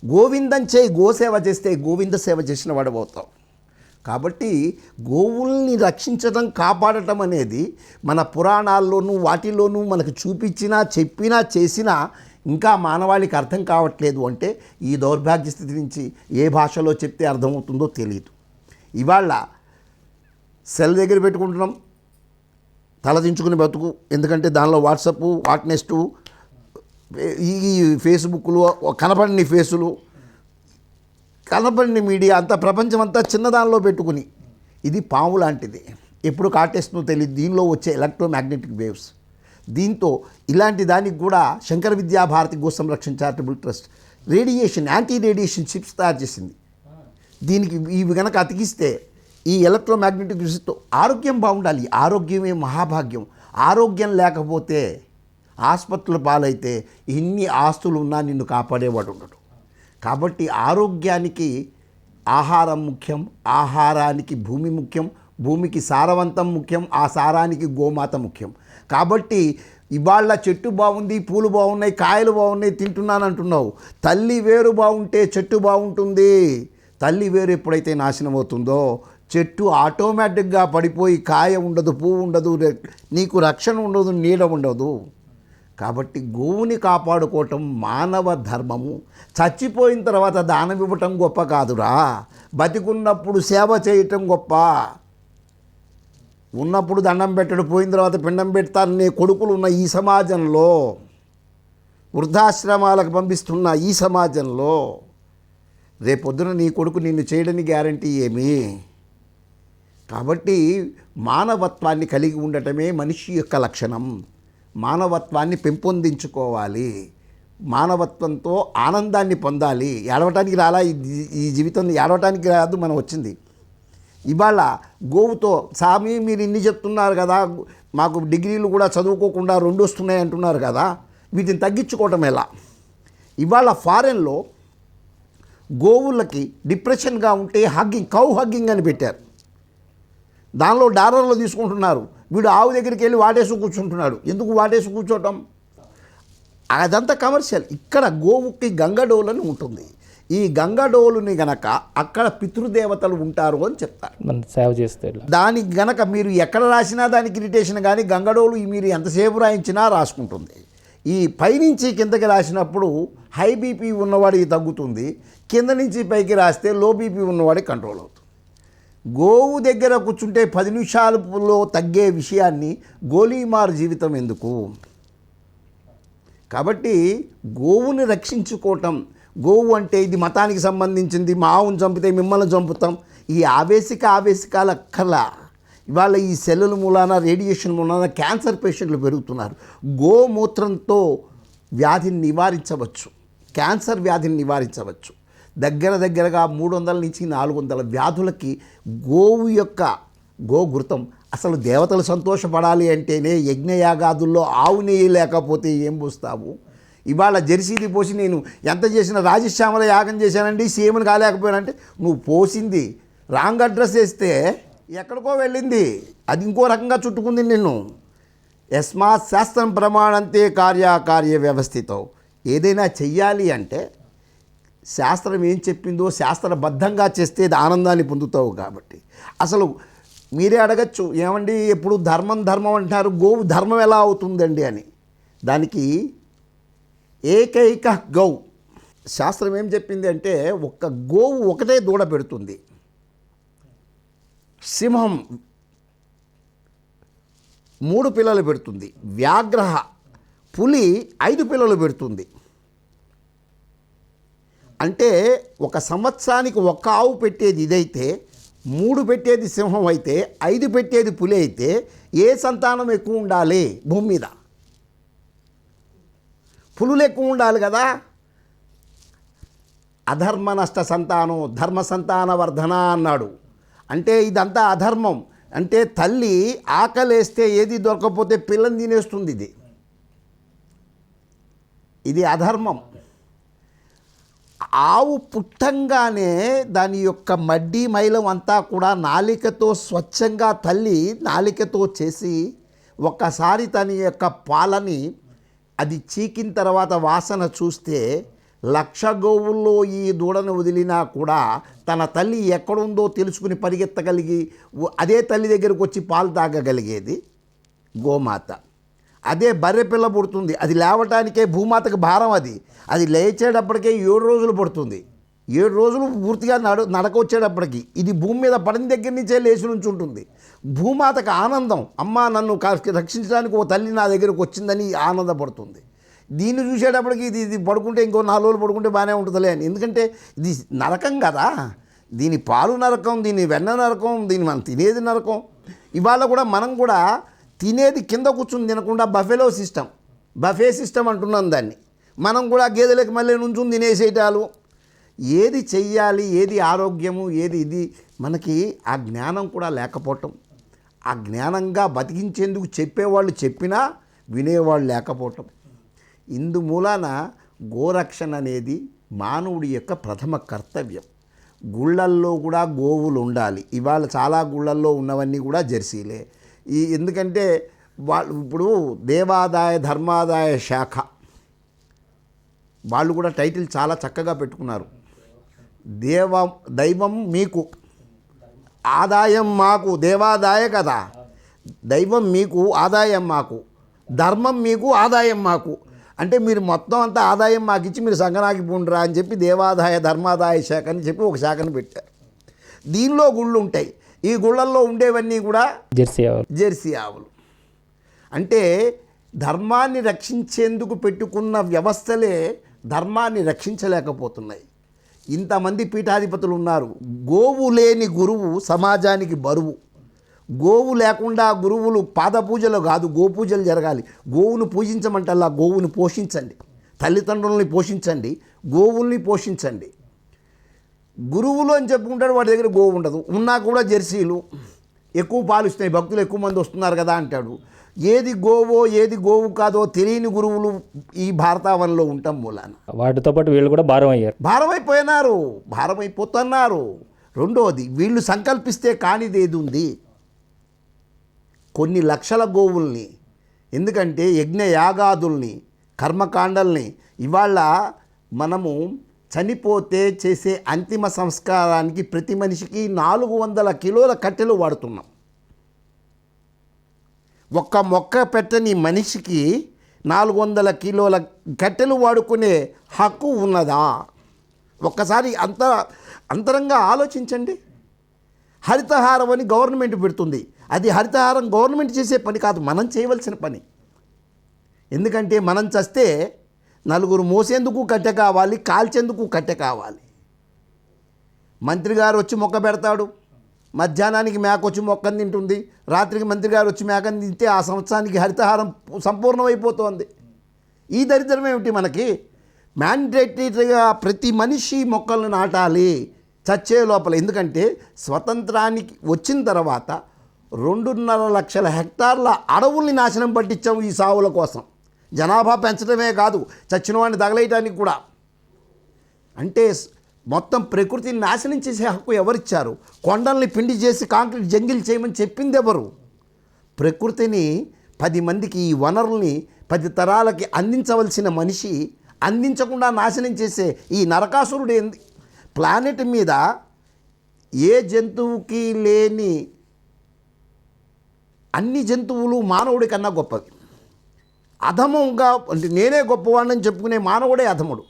గోవిందం చేయి, గోసేవ చేస్తే గోవింద సేవ చేసిన వాడు అవుతావు. కాబట్టి గోవుల్ని రక్షించడం కాపాడటం అనేది మన పురాణాల్లోనూ వాటిలోనూ మనకు చూపించినా చెప్పినా చేసినా ఇంకా మానవాళికి అర్థం కావట్లేదు. అంటే ఈ దౌర్భాగ్య స్థితి నుంచి ఏ భాషలో చెప్తే అర్థమవుతుందో తెలియదు. ఇవాళ సెల్ దగ్గర పెట్టుకుంటున్నాం, తలదించుకుని బతుకు. ఎందుకంటే దానిలో వాట్సప్, వాట్నెస్టు, ఈ ఫేస్బుక్లు, కనపడిన ఫేసులు, కనపడిన మీడియా అంతా ప్రపంచం అంతా చిన్నదానిలో పెట్టుకుని ఇది పాము లాంటిది, ఎప్పుడు కాటేస్తుందో తెలియదు. దీనిలో వచ్చే ఎలక్ట్రోమాగ్నెటిక్ వేవ్స్, దీంతో ఇలాంటి దానికి కూడా శంకర విద్యాభారతి గో సంరక్షణ charitable trust anti radiation chips తయారు చేసింది. దీనికి ఇవి కనుక అతికిస్తే ఈ ఎలక్ట్రోమాగ్నెటిక్ వేవ్స్తో ఆరోగ్యం బాగుండాలి. ఆరోగ్యమే మహాభాగ్యం. ఆరోగ్యం లేకపోతే ఆసుపత్రుల పాలైతే ఇన్ని ఆస్తులు ఉన్నా నిన్ను కాపాడేవాడు ఉండడు. కాబట్టి ఆరోగ్యానికి ఆహారం ముఖ్యం, ఆహారానికి భూమి ముఖ్యం, భూమికి సారవంతం ముఖ్యం, ఆ సారానికి గోమాత ముఖ్యం. కాబట్టి ఇవాళ చెట్టు బాగుంది, పూలు బాగున్నాయి, కాయలు బాగున్నాయి, తింటున్నాను అంటున్నావు. తల్లి వేరు బాగుంటే చెట్టు బాగుంటుంది. తల్లి వేరు ఎప్పుడైతే నాశనం అవుతుందో చెట్టు ఆటోమేటిక్గా పడిపోయి కాయ ఉండదు, పువ్వు ఉండదు, నీకు రక్షణ ఉండదు, నీడ ఉండదు. కాబట్టి గోవుని కాపాడుకోవటం మానవ ధర్మము. చచ్చిపోయిన తర్వాత దానం ఇవ్వటం గొప్ప కాదురా, బతికున్నప్పుడు సేవ చేయటం గొప్ప. ఉన్నప్పుడు దండం పెట్టడు, పోయిన తర్వాత పిండం పెడతారనే కొడుకులు ఉన్న ఈ సమాజంలో, వృద్ధాశ్రమాలకు పంపిస్తున్న ఈ సమాజంలో రేపొద్దున నీ కొడుకు నిన్ను చేయడానికి గ్యారంటీ ఏమి? కాబట్టి మానవత్వాన్ని కలిగి ఉండటమే మనిషి యొక్క లక్షణం. మానవత్వాన్ని పెంపొందించుకోవాలి, మానవత్వంతో ఆనందాన్ని పొందాలి. ఏడవటానికి రాలా, ఈ జీవితం ఏడవటానికి రాదు మనం వచ్చింది. ఇవాళ గోవుతో స్వామి మీరు ఇన్ని చెప్తున్నారు కదా, మాకు డిగ్రీలు కూడా చదువుకోకుండా 2 వస్తున్నాయి అంటున్నారు కదా, వీటిని తగ్గించుకోవటం ఎలా? ఇవాళ ఫారెన్లో గోవులకి డిప్రెషన్గా ఉంటే కౌ హగ్గింగ్ అని పెట్టారు. దానిలో డాలర్లు తీసుకుంటున్నారు. వీడు ఆవు దగ్గరికి వెళ్ళి వాటేసి కూర్చుంటున్నాడు. ఎందుకు వాటేసి కూర్చోవటం? అదంతా కమర్షియల్. ఇక్కడ గోవుకి గంగడోలని ఉంటుంది. ఈ గంగడోలుని గనక అక్కడ పితృదేవతలు ఉంటారు అని చెప్తారు. మనం సేవ చేస్తే దానికి గనక మీరు ఎక్కడ రాసినా దానికి ఇరిటేషన్, కానీ గంగడోలు మీరు ఎంతసేపు రాయించినా రాసుకుంటుంది. ఈ పైనుంచి కిందకి రాసినప్పుడు హై బీపీ ఉన్నవాడికి తగ్గుతుంది, కింద నుంచి పైకి రాస్తే లో బీపీ ఉన్నవాడికి కంట్రోల్ అవుతుంది. గోవు దగ్గర కూర్చుంటే 10 నిమిషాలలో తగ్గే విషయాన్ని గోలీమార్ జీవితం ఎందుకు? కాబట్టి గోవుని రక్షించుకోవటం, గోవు అంటే ఇది మతానికి సంబంధించింది, మా ఆవును చంపితే మిమ్మల్ని చంపుతాం, ఈ ఆవేశకాలు అక్కర్లా. ఇవాళ ఈ సెల్లుల మూలాన, రేడియేషన్ మూలాన క్యాన్సర్ పేషెంట్లు పెరుగుతున్నారు. గోమూత్రంతో వ్యాధిని నివారించవచ్చు, క్యాన్సర్ వ్యాధిని నివారించవచ్చు. దగ్గరగా 300 నుంచి 400 వ్యాధులకి గోవు యొక్క గోఘృతం. అసలు దేవతలు సంతోషపడాలి అంటేనే యజ్ఞయాగాదుల్లో ఆవు నెయ్యి లేకపోతే ఏం పోస్తావు? ఇవాళ జెర్సీది పోసి నేను ఎంత చేసినా రాజశ్యామల యాగం చేశానండి, సీఎంని కాలేకపోయానంటే నువ్వు పోసింది రాంగ్ అడ్రస్ వేస్తే ఎక్కడికో వెళ్ళింది, అది ఇంకో రకంగా చుట్టుకుంది నిన్ను. యస్మాత్ శాస్త్రం ప్రమాణంతే కార్యకార్య వ్యవస్థితం. ఏదైనా చెయ్యాలి అంటే శాస్త్రం ఏం చెప్పిందో శాస్త్రబద్ధంగా చేస్తే ఆనందాన్ని పొందుతావు. కాబట్టి అసలు మీరే అడగచ్చు, ఏమండి ఎప్పుడు ధర్మం అంటారు, గోవు ధర్మం ఎలా అవుతుందండి అని. దానికి ఏకైక గౌ శాస్త్రం ఏం చెప్పింది అంటే, ఒక్క గోవు ఒకటే దూడ పెడుతుంది. సింహం 3 పిల్లలు పెడుతుంది. వ్యాఘ్ర పులి 5 పిల్లలు పెడుతుంది. అంటే ఒక సంవత్సరానికి ఒక్క ఆవు పెట్టేది ఇదైతే, 3 పెట్టేది సింహం అయితే, 5 పెట్టేది పులి అయితే ఏ సంతానం ఎక్కువ ఉండాలి భూమి మీద? పులులు ఎక్కువ ఉండాలి కదా. అధర్మ నష్ట సంతానం ధర్మ సంతాన వర్ధన అన్నాడు. అంటే ఇదంతా అధర్మం. అంటే తల్లి ఆకలేస్తే ఏది దొరకకపోతే పిల్లని తినేస్తుంది. ఇది అధర్మం. ఆవు పుట్టంగానే దాని యొక్క మడ్డి మైలం అంతా కూడా నాలికతో స్వచ్ఛంగా తల్లి నాలికతో చేసి ఒక్కసారి తన యొక్క పాలని అది చీకిన తర్వాత వాసన చూస్తే 1,00,000 గోవుల్లో ఈ దూడను వదిలినా కూడా తన తల్లి ఎక్కడుందో తెలుసుకుని పరిగెత్తగలిగి అదే తల్లి దగ్గరకు వచ్చి పాలు తాగగలిగేది గోమాత. అదే బర్రె పిల్ల పుడుతుంది, అది లేవటానికే భూమాతకు భారం. అది లేచేటప్పటికే 7 రోజులు పడుతుంది. 7 రోజులు పూర్తిగా నడక వచ్చేటప్పటికి ఇది భూమి మీద పడిన దగ్గర నుంచే లేచి నుంచి ఉంటుంది. భూమాతకు ఆనందం, అమ్మ నన్ను రక్షించడానికి ఓ తల్లి నా దగ్గరకు వచ్చిందని ఆనందపడుతుంది. దీన్ని చూసేటప్పటికి ఇది పడుకుంటే ఇంకో 4 రోజులు పడుకుంటే బాగానే ఉంటుందిలే అని. ఎందుకంటే ఇది నరకం కదా, దీని పాలు నరకం, దీని వెన్న నరకం, దీన్ని మనం తినేది నరకం. ఇవాళ కూడా మనం కూడా తినేది కింద కూర్చుని తినకుండా బఫే సిస్టమ్ అంటున్నాం దాన్ని. మనం కూడా గేదెలకు మళ్ళీ నుంచుని తినేసేటాలు. ఏది చెయ్యాలి, ఏది ఆరోగ్యము, ఏది ఇది మనకి ఆ జ్ఞానం కూడా లేకపోవటం, ఆ జ్ఞానంగా బతికించేందుకు చెప్పేవాళ్ళు చెప్పినా వినేవాళ్ళు లేకపోవటం. ఇందుమూలాన గోరక్షణ అనేది మానవుడి యొక్క ప్రథమ కర్తవ్యం. గుళ్ళల్లో కూడా గోవులు ఉండాలి. ఇవాళ చాలా గుళ్ళల్లో ఉన్నవన్నీ కూడా జెర్సీలే. ఎందుకంటే వాళ్ళు ఇప్పుడు దేవాదాయ ధర్మాదాయ శాఖ వాళ్ళు కూడా టైటిల్ చాలా చక్కగా పెట్టుకున్నారు. దైవం మీకు, ఆదాయం మాకు. దేవాదాయ కదా, దైవం మీకు, ఆదాయం మాకు. ధర్మం మీకు, ఆదాయం మాకు. అంటే మీరు మొత్తం అంతా ఆదాయం మాకు ఇచ్చి మీరు సంగనాకి పోండిరా అని చెప్పి దేవాదాయ ధర్మాదాయ శాఖ అని చెప్పి ఒక శాఖను పెట్టారు. దీనిలో గుళ్ళు ఉంటాయి. ఈ గుళ్ళల్లో ఉండేవన్నీ కూడా జెర్సీ ఆవులు. అంటే ధర్మాన్ని రక్షించేందుకు పెట్టుకున్న వ్యవస్థలే ధర్మాన్ని రక్షించలేకపోతున్నాయి. ఇంతమంది పీఠాధిపతులు ఉన్నారు. గోవు లేని గురువు సమాజానికి బరువు. గోవు లేకుండా గురువులు పాదపూజలు కాదు, గోపూజలు జరగాలి. గోవును పూజించమంటల్లా గోవుని పోషించండి, తల్లిదండ్రులని పోషించండి, గోవుల్ని పోషించండి. గురువులు అని చెప్పుకుంటాడు, వాడి దగ్గర గోవు ఉండదు. ఉన్నా కూడా జెర్సీలు. ఎక్కువ పాలు ఇస్తున్నాయి, భక్తులు ఎక్కువ మంది వస్తున్నారు కదా అంటాడు. ఏది గోవో ఏది గోవు కాదో తెలియని గురువులు ఈ భారతావనంలో ఉంటాం మూలాన వాటితో పాటు వీళ్ళు కూడా భారం అయ్యారు. భారమైపోతున్నారు. రెండోది, వీళ్ళు సంకల్పిస్తే కానిదేది ఉంది. కొన్ని లక్షల గోవుల్ని, ఎందుకంటే యజ్ఞ యాగాదుల్ని, కర్మకాండల్ని ఇవాళ మనము చనిపోతే చేసే అంతిమ సంస్కారానికి ప్రతి మనిషికి 400 కిలోల కట్టెలు వాడుతున్నాం. ఒక్క మొక్క పెట్టని మనిషికి 400 కిలోల కట్టెలు వాడుకునే హక్కు ఉన్నదా? ఒక్కసారి అంతరంగా ఆలోచించండి. హరితహారం అని గవర్నమెంట్ పెడుతుంది. అది హరితహారం గవర్నమెంట్ చేసే పని కాదు, మనం చేయవలసిన పని. ఎందుకంటే మనం చస్తే నలుగురు మోసేందుకు కట్టె కావాలి, కాల్చేందుకు కట్టె కావాలి. మంత్రి గారు వచ్చి మొక్క పెడతాడు, మధ్యాహ్నానికి మేక వచ్చి మొక్కని తింటుంది, రాత్రికి మంత్రి గారు వచ్చి మేకని తింటే ఆ సంవత్సరానికి హరితహారం సంపూర్ణమైపోతుంది. ఈ దరిద్రం ఏమిటి మనకి? మ్యాండేటరీగా ప్రతి మనిషి మొక్కలను నాటాలి చచ్చే లోపల. ఎందుకంటే స్వతంత్రానికి వచ్చిన తర్వాత 2.5 లక్షల హెక్టార్ల అడవుల్ని నాశనం పట్టించాము ఈ సావుల కోసం. జనాభా పెంచడమే కాదు, చచ్చిన వాడిని తగలేయటానికి కూడా. అంటే మొత్తం ప్రకృతిని నాశనం చేసే హక్కు ఎవరిచ్చారు? కొండల్ని పిండి చేసి కాంక్రీట్ జంగిల్ చేయమని చెప్పింది ఎవరు? ప్రకృతిని 10 మందికి, ఈ వనరుల్ని 10 తరాలకి అందించవలసిన మనిషి అందించకుండా నాశనం చేసే ఈ నరకాసురుడు ఏంది? ప్లానెట్ మీద ఏ జంతువుకి లేని అన్ని జంతువులు మానవుడి కన్నా గొప్పవి. అధమంగా అంటే నేనే గొప్పవాడిని చెప్పుకునే మానవుడే అధముడు.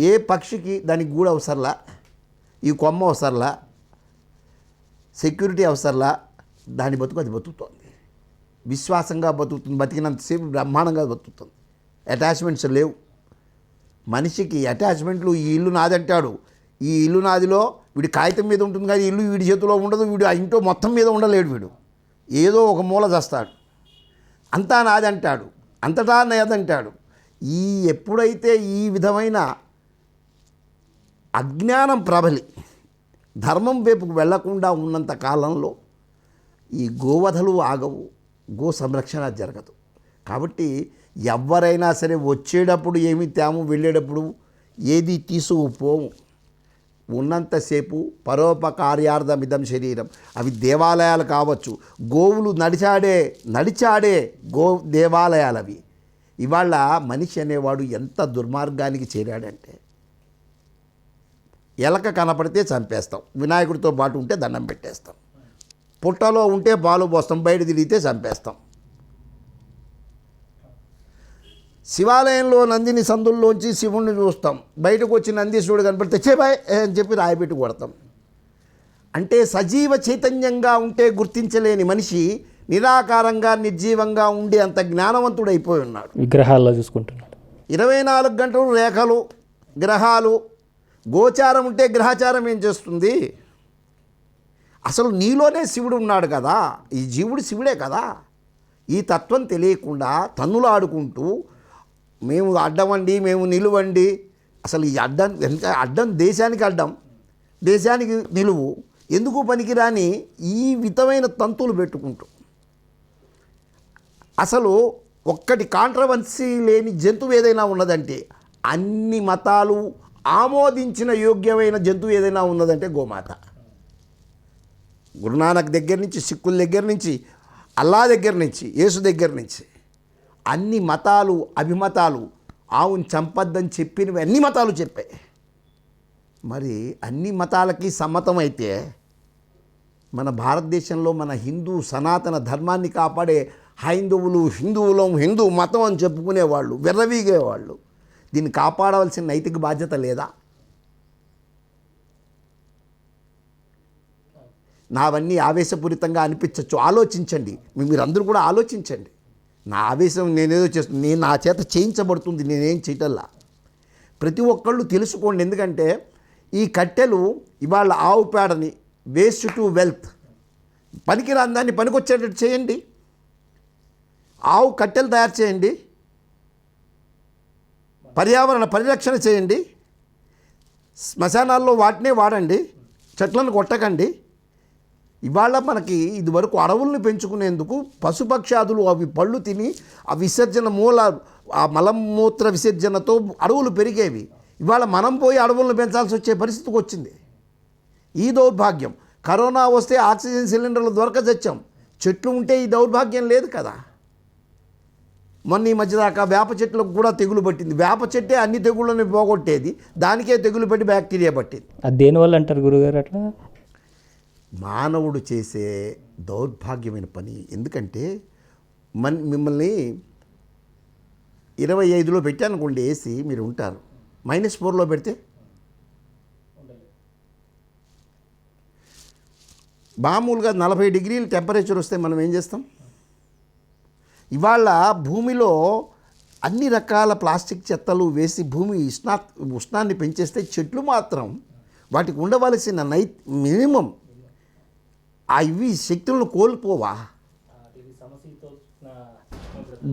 ఏ పక్షికి దానికి గూడు అవసరంలా, ఈ కొమ్మ అవసరంలా, సెక్యూరిటీ అవసరంలా, దాని బతుకు అది బతుకుతోంది. విశ్వాసంగా బతుకుతుంది, బతికినంతసేపు బ్రహ్మాండంగా బతుకుతుంది. అటాచ్మెంట్స్ లేవు. మనిషికి అటాచ్మెంట్లు, ఈ ఇల్లు నాదంటాడు, ఈ ఇల్లు నాదిలో వీడి కాగితం మీద ఉంటుంది కానీ ఇల్లు వీడి చేతిలో ఉండదు. వీడు ఆ ఇంట్లో మొత్తం మీద ఉండలేడు. వీడు ఏదో ఒక మూల చేస్తాడు. అంతా నాదంటాడు, అంతటా నాదంటాడు. ఎప్పుడైతే ఈ విధమైన అజ్ఞానం ప్రబలి ధర్మం వైపుకు వెళ్లకుండా ఉన్నంత కాలంలో ఈ గోవధలు ఆగవు, గో సంరక్షణ జరగదు. కాబట్టి ఎవరైనా సరే వచ్చేటప్పుడు ఏమి తేము, వెళ్ళేటప్పుడు ఏది తీసుకుపోము. ఉన్నంతసేపు పరోపకార్యార్థమిదం శరీరం. అవి దేవాలయాలు కావచ్చు, గోవులు నడిచాడే గో దేవాలయాలు అవి. ఇవాళ మనిషి అనేవాడు ఎంత దుర్మార్గానికి చేరాడంటే, ఎలక కనపడితే చంపేస్తాం, వినాయకుడితో పాటు ఉంటే దండం పెట్టేస్తాం, పుట్టలో ఉంటే పాలు పోస్తాం, బయట తిరిగితే చంపేస్తాం. శివాలయంలో నందిని సందుల్లోంచి శివుణ్ణి చూస్తాం, బయటకు వచ్చి నందీశ్వరుడు కనపడితే చేబాయ్ అని చెప్పి రాయిపెట్టి కొడతాం. అంటే సజీవ చైతన్యంగా ఉంటే గుర్తించలేని మనిషి నిరాకారంగా నిర్జీవంగా ఉండి అంత జ్ఞానవంతుడు అయిపోయి ఉన్నాడు. విగ్రహాల్లో చూసుకుంటున్నాడు. 24 గంటలు రేఖలు, గ్రహాలు, గోచారం ఉంటే గ్రహచారం ఏం చేస్తుంది? అసలు నీలోనే శివుడు ఉన్నాడు కదా, ఈ జీవుడు శివుడే కదా. ఈ తత్వం తెలియకుండా తన్నులు ఆడుకుంటూ మేము అడ్డమండి, మేము నిలువండి. అసలు ఈ అడ్డం దేశానికి అడ్డం, దేశానికి నిలువు, ఎందుకు పనికిరాని ఈ విధమైన తంతులు పెట్టుకుంటూ అసలు ఒక్కటి కాంట్రవర్సీ లేని జంతువు ఏదైనా ఉన్నదంటే, అన్ని మతాలు ఆమోదించిన యోగ్యమైన జంతువు ఏదైనా ఉన్నదంటే గోమాత. గురునానక్ దగ్గర నుంచి, సిక్కుల దగ్గర నుంచి, అల్లా దగ్గర నుంచి, యేసు దగ్గర నుంచి అన్ని మతాలు, అభిమతాలు ఆవును చంపద్దని చెప్పినవి అన్ని మతాలు చెప్పాయి. మరి అన్ని మతాలకి సమ్మతమైతే మన భారతదేశంలో మన హిందూ సనాతన ధర్మాన్ని కాపాడే హిందూ మతం అని చెప్పుకునేవాళ్ళు, విర్రవీగేవాళ్ళు, దీన్ని కాపాడవలసిన నైతిక బాధ్యత లేదా? నావన్నీ ఆవేశపూరితంగా అనిపించవచ్చు, ఆలోచించండి. మీరందరూ కూడా ఆలోచించండి. నా ఆవేశం నేనేదో చేస్తుంది, నా చేత చేయించబడుతుంది, నేనేం చేయటల్లా. ప్రతి ఒక్కళ్ళు తెలుసుకోండి. ఎందుకంటే ఈ కట్టెలు ఇవాళ ఆవు పేడని వేస్ట్ టు వెల్త్, పనికిరాని దాన్ని పనికొచ్చేటట్టు చేయండి. ఆవు కట్టెలు తయారు చేయండి, పర్యావరణ పరిరక్షణ చేయండి, శ్మశానాల్లో వాటినే వాడండి, చెట్లను కొట్టకండి. ఇవాళ మనకి ఇదివరకు అడవుల్ని పెంచుకునేందుకు పశుపక్షాదులు అవి పళ్ళు తిని ఆ విసర్జన ఆ మలమూత్ర విసర్జనతో అడవులు పెరిగేవి. ఇవాళ మనం పోయి అడవులను పెంచాల్సి వచ్చే పరిస్థితికి వచ్చింది. ఈ దౌర్భాగ్యం. కరోనా వస్తే ఆక్సిజన్ సిలిండర్లు దొరకచచ్చాం. చెట్లు ఉంటే ఈ దౌర్భాగ్యం లేదు కదా. మొన్న ఈ మధ్యదాకా వేప చెట్లకు కూడా తెగులు పట్టింది. వేప చెట్టే అన్ని తెగుళ్ళని పోగొట్టేది, దానికే తెగులు పట్టి బ్యాక్టీరియా పట్టింది. అది దేనివల్ల అంటారు గురుగారు అట్లా? మానవుడు చేసే దౌర్భాగ్యమైన పని. ఎందుకంటే మిమ్మల్ని 25లో పెట్టానుకోండి ఏసీ, మీరు ఉంటారు. -4లో పెడితే మామూలుగా 40 డిగ్రీలు టెంపరేచర్ వస్తే మనం ఏం చేస్తాం? ఇవాళ భూమిలో అన్ని రకాల ప్లాస్టిక్ చెత్తలు వేసి భూమి ఉష్ణాన్ని పెంచేస్తే చెట్లు మాత్రం వాటికి ఉండవలసిన మినిమం ఇవి శక్తులను కోల్పోవా?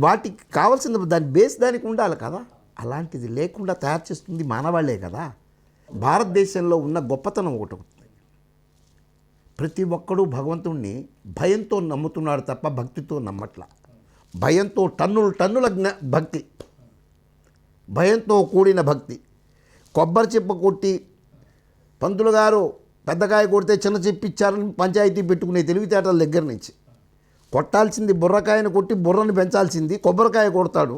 వాటికి కావాల్సిన దాని బేస్ దానికి ఉండాలి కదా. అలాంటిది లేకుండా తయారు చేస్తుంది మానవాళ్లే కదా. భారతదేశంలో ఉన్న గొప్పతనం ఒకటి ఉంది. ప్రతి ఒక్కడూ భగవంతుణ్ణి భయంతో నమ్ముతున్నాడు తప్ప భక్తితో నమ్మట్ల. భయంతో టన్నుల భక్తి, భయంతో కూడిన భక్తి. కొబ్బరి చెప్ప కొట్టి పంతులు గారు పెద్దకాయ కొడితే చిన్న చెప్పి ఇచ్చారని పంచాయతీ పెట్టుకునే తెలివితేటల దగ్గర నుంచి, కొట్టాల్సింది బుర్రకాయను కొట్టి బుర్రని పెంచాల్సింది కొబ్బరికాయ కొడతాడు.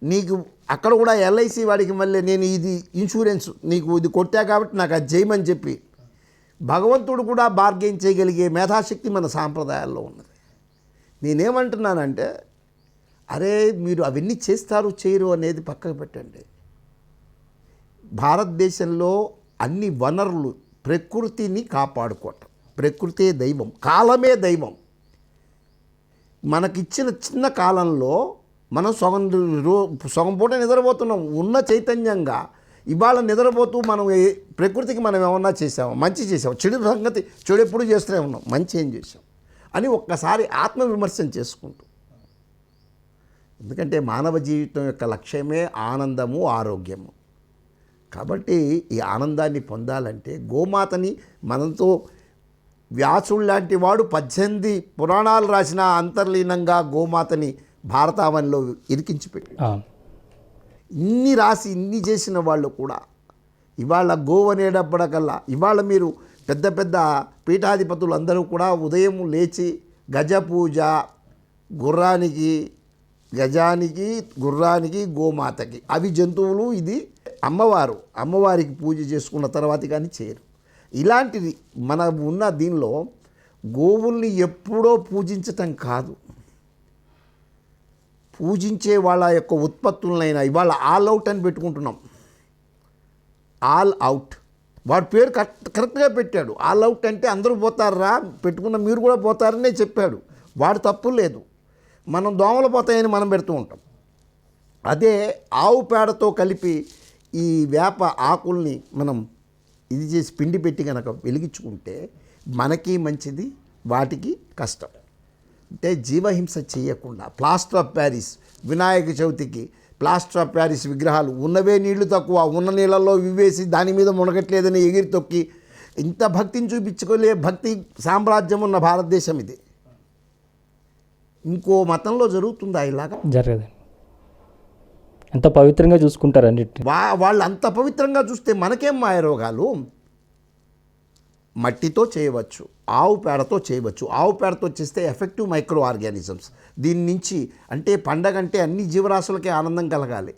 నీకు అక్కడ కూడా ఎల్ఐసి వాడికి మళ్ళీ నేను ఇది ఇన్సూరెన్స్ నీకు ఇది కొట్టా కాబట్టి నాకు అది చేయమని చెప్పి భగవంతుడు కూడా బార్గెయిన్ చేయగలిగే మేధాశక్తి మన సాంప్రదాయాల్లో ఉన్నది. నేనేమంటున్నానంటే, అరే మీరు అవన్నీ చేస్తారు చేయరు అనేది పక్కకు పెట్టండి. భారతదేశంలో అన్ని వనరులు, ప్రకృతిని కాపాడుకోవటం. ప్రకృతే దైవం, కాలమే దైవం. మనకిచ్చిన చిన్న కాలంలో మనం సగం పూట నిద్రపోతున్నాం. ఉన్న చైతన్యంగా ఇవాళ నిద్రపోతూ మనం ప్రకృతికి మనం ఏమన్నా చేసాము? మంచి చేసాము. చెడు ఎప్పుడు చేస్తూనే ఉన్నాం. మంచి ఏం చేసాం అని ఒక్కసారి ఆత్మవిమర్శన చేసుకుంటూ. ఎందుకంటే మానవ జీవితం యొక్క లక్ష్యమే ఆనందము, ఆరోగ్యము. కాబట్టి ఈ ఆనందాన్ని పొందాలంటే గోమాతని మనతో వ్యాసుడు లాంటి వాడు 18 పురాణాలు రాసిన అంతర్లీనంగా గోమాతని భారతావనిలో ఇరికించి పెట్టి ఇన్ని రాసి ఇన్ని చేసిన వాళ్ళు కూడా ఇవాళ గోవు అనేటప్పటికల్లా ఇవాళ మీరు పెద్ద పెద్ద పీఠాధిపతులు అందరూ కూడా ఉదయం లేచి గజ పూజ, గజానికి గుర్రానికి గోమాతకి, అవి జంతువులు, ఇది అమ్మవారికి పూజ చేసుకున్న తర్వాత కానీ చేయరు. ఇలాంటిది మన ఉన్న దీనిలో గోవుల్ని ఎప్పుడో పూజించటం కాదు, పూజించే వాళ్ళ యొక్క ఉత్పత్తులనైనా ఇవాళ ఆల్ అవుట్ అని పెట్టుకుంటున్నాం. ఆల్ అవుట్, వాడి పేరు కరెక్ట్గా పెట్టాడు. ఆల్ అవుట్ అంటే అందరూ పోతారా, పెట్టుకున్న మీరు కూడా పోతారనే చెప్పాడు. వాడు తప్పు లేదు. మనం దోమలు పోతాయని మనం పెడుతూ ఉంటాం. అదే ఆవు పేడతో కలిపి ఈ వేప ఆకుల్ని మనం ఇది చేసి పిండి పెట్టి కనుక వెలిగించుకుంటే మనకి మంచిది, వాటికి కష్టం. అంటే జీవహింస చేయకుండా ప్లాస్టర్ ఆఫ్ ప్యారిస్ వినాయక చవితికి ప్లాస్టర్ ఆఫ్ ప్యారిస్ విగ్రహాలు ఉన్నవే నీళ్లు తక్కువ, ఉన్న నీళ్ళల్లో వివేసి దాని మీద మునగట్లేదని ఎగిరి తొక్కి ఇంత భక్తిని చూపించుకోలే. భక్తి సామ్రాజ్యం ఉన్న భారతదేశం ఇది. ఇంకో మతంలో జరుగుతుందా ఇలాగా? జరగదు. ఎంత పవిత్రంగా చూసుకుంటారు అన్నిటిని. వాళ్ళు అంత పవిత్రంగా చూస్తే మనకేం మాయ రోగాలు? మట్టితో చేయవచ్చు, ఆవు పేడతో చేయవచ్చు. ఆవు పేడతో చేస్తే ఎఫెక్టివ్ మైక్రో ఆర్గానిజమ్స్. దీని నుంచి అంటే పండగ అంటే అన్ని జీవరాశులకి ఆనందం కలగాలి.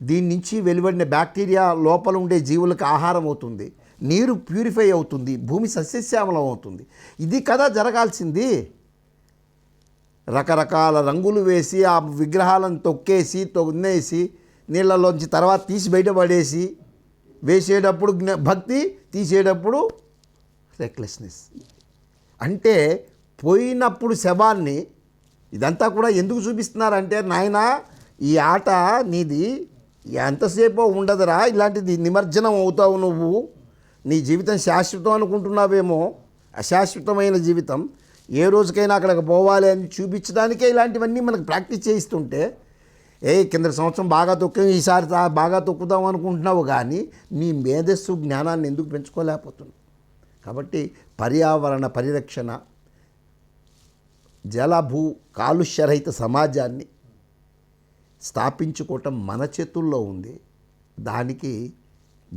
దీని నుంచి వెలువడిన బ్యాక్టీరియా లోపల ఉండే జీవులకు ఆహారం అవుతుంది, నీరు ప్యూరిఫై అవుతుంది, భూమి సస్యశ్యామలం అవుతుంది. ఇది కదా జరగాల్సింది. రకరకాల రంగులు వేసి ఆ విగ్రహాలను తొక్కేసి తొన్నేసి నీళ్ళలోంచి తర్వాత తీసి బయటపడేసి వేసేటప్పుడు భక్తి, తీసేటప్పుడు రెక్లెస్నెస్. అంటే పోయినప్పుడు శవాన్ని ఇదంతా కూడా ఎందుకు చూపిస్తున్నారంటే, నాయనా ఈ ఆట నీది ఎంతసేపో ఉండదురా, ఇలాంటిది నిమజ్జనం అవుతావు నువ్వు, నీ జీవితం శాశ్వతం అనుకుంటున్నావేమో, అశాశ్వతమైన జీవితం, ఏ రోజుకైనా అక్కడికి పోవాలి అని చూపించడానికే ఇలాంటివన్నీ మనకు ప్రాక్టీస్ చేయిస్తుంటే, కింద సంవత్సరం బాగా తొక్కాం, ఈసారి బాగా తొక్కుదాం అనుకుంటున్నావు, కానీ నీ మేధస్సు జ్ఞానాన్ని ఎందుకు పెంచుకోలేకపోతున్నావు? కాబట్టి పర్యావరణ పరిరక్షణ, జలభూ కాలుష్యరహిత సమాజాన్ని స్థాపించుకోవటం మన చేతుల్లో ఉంది. దానికి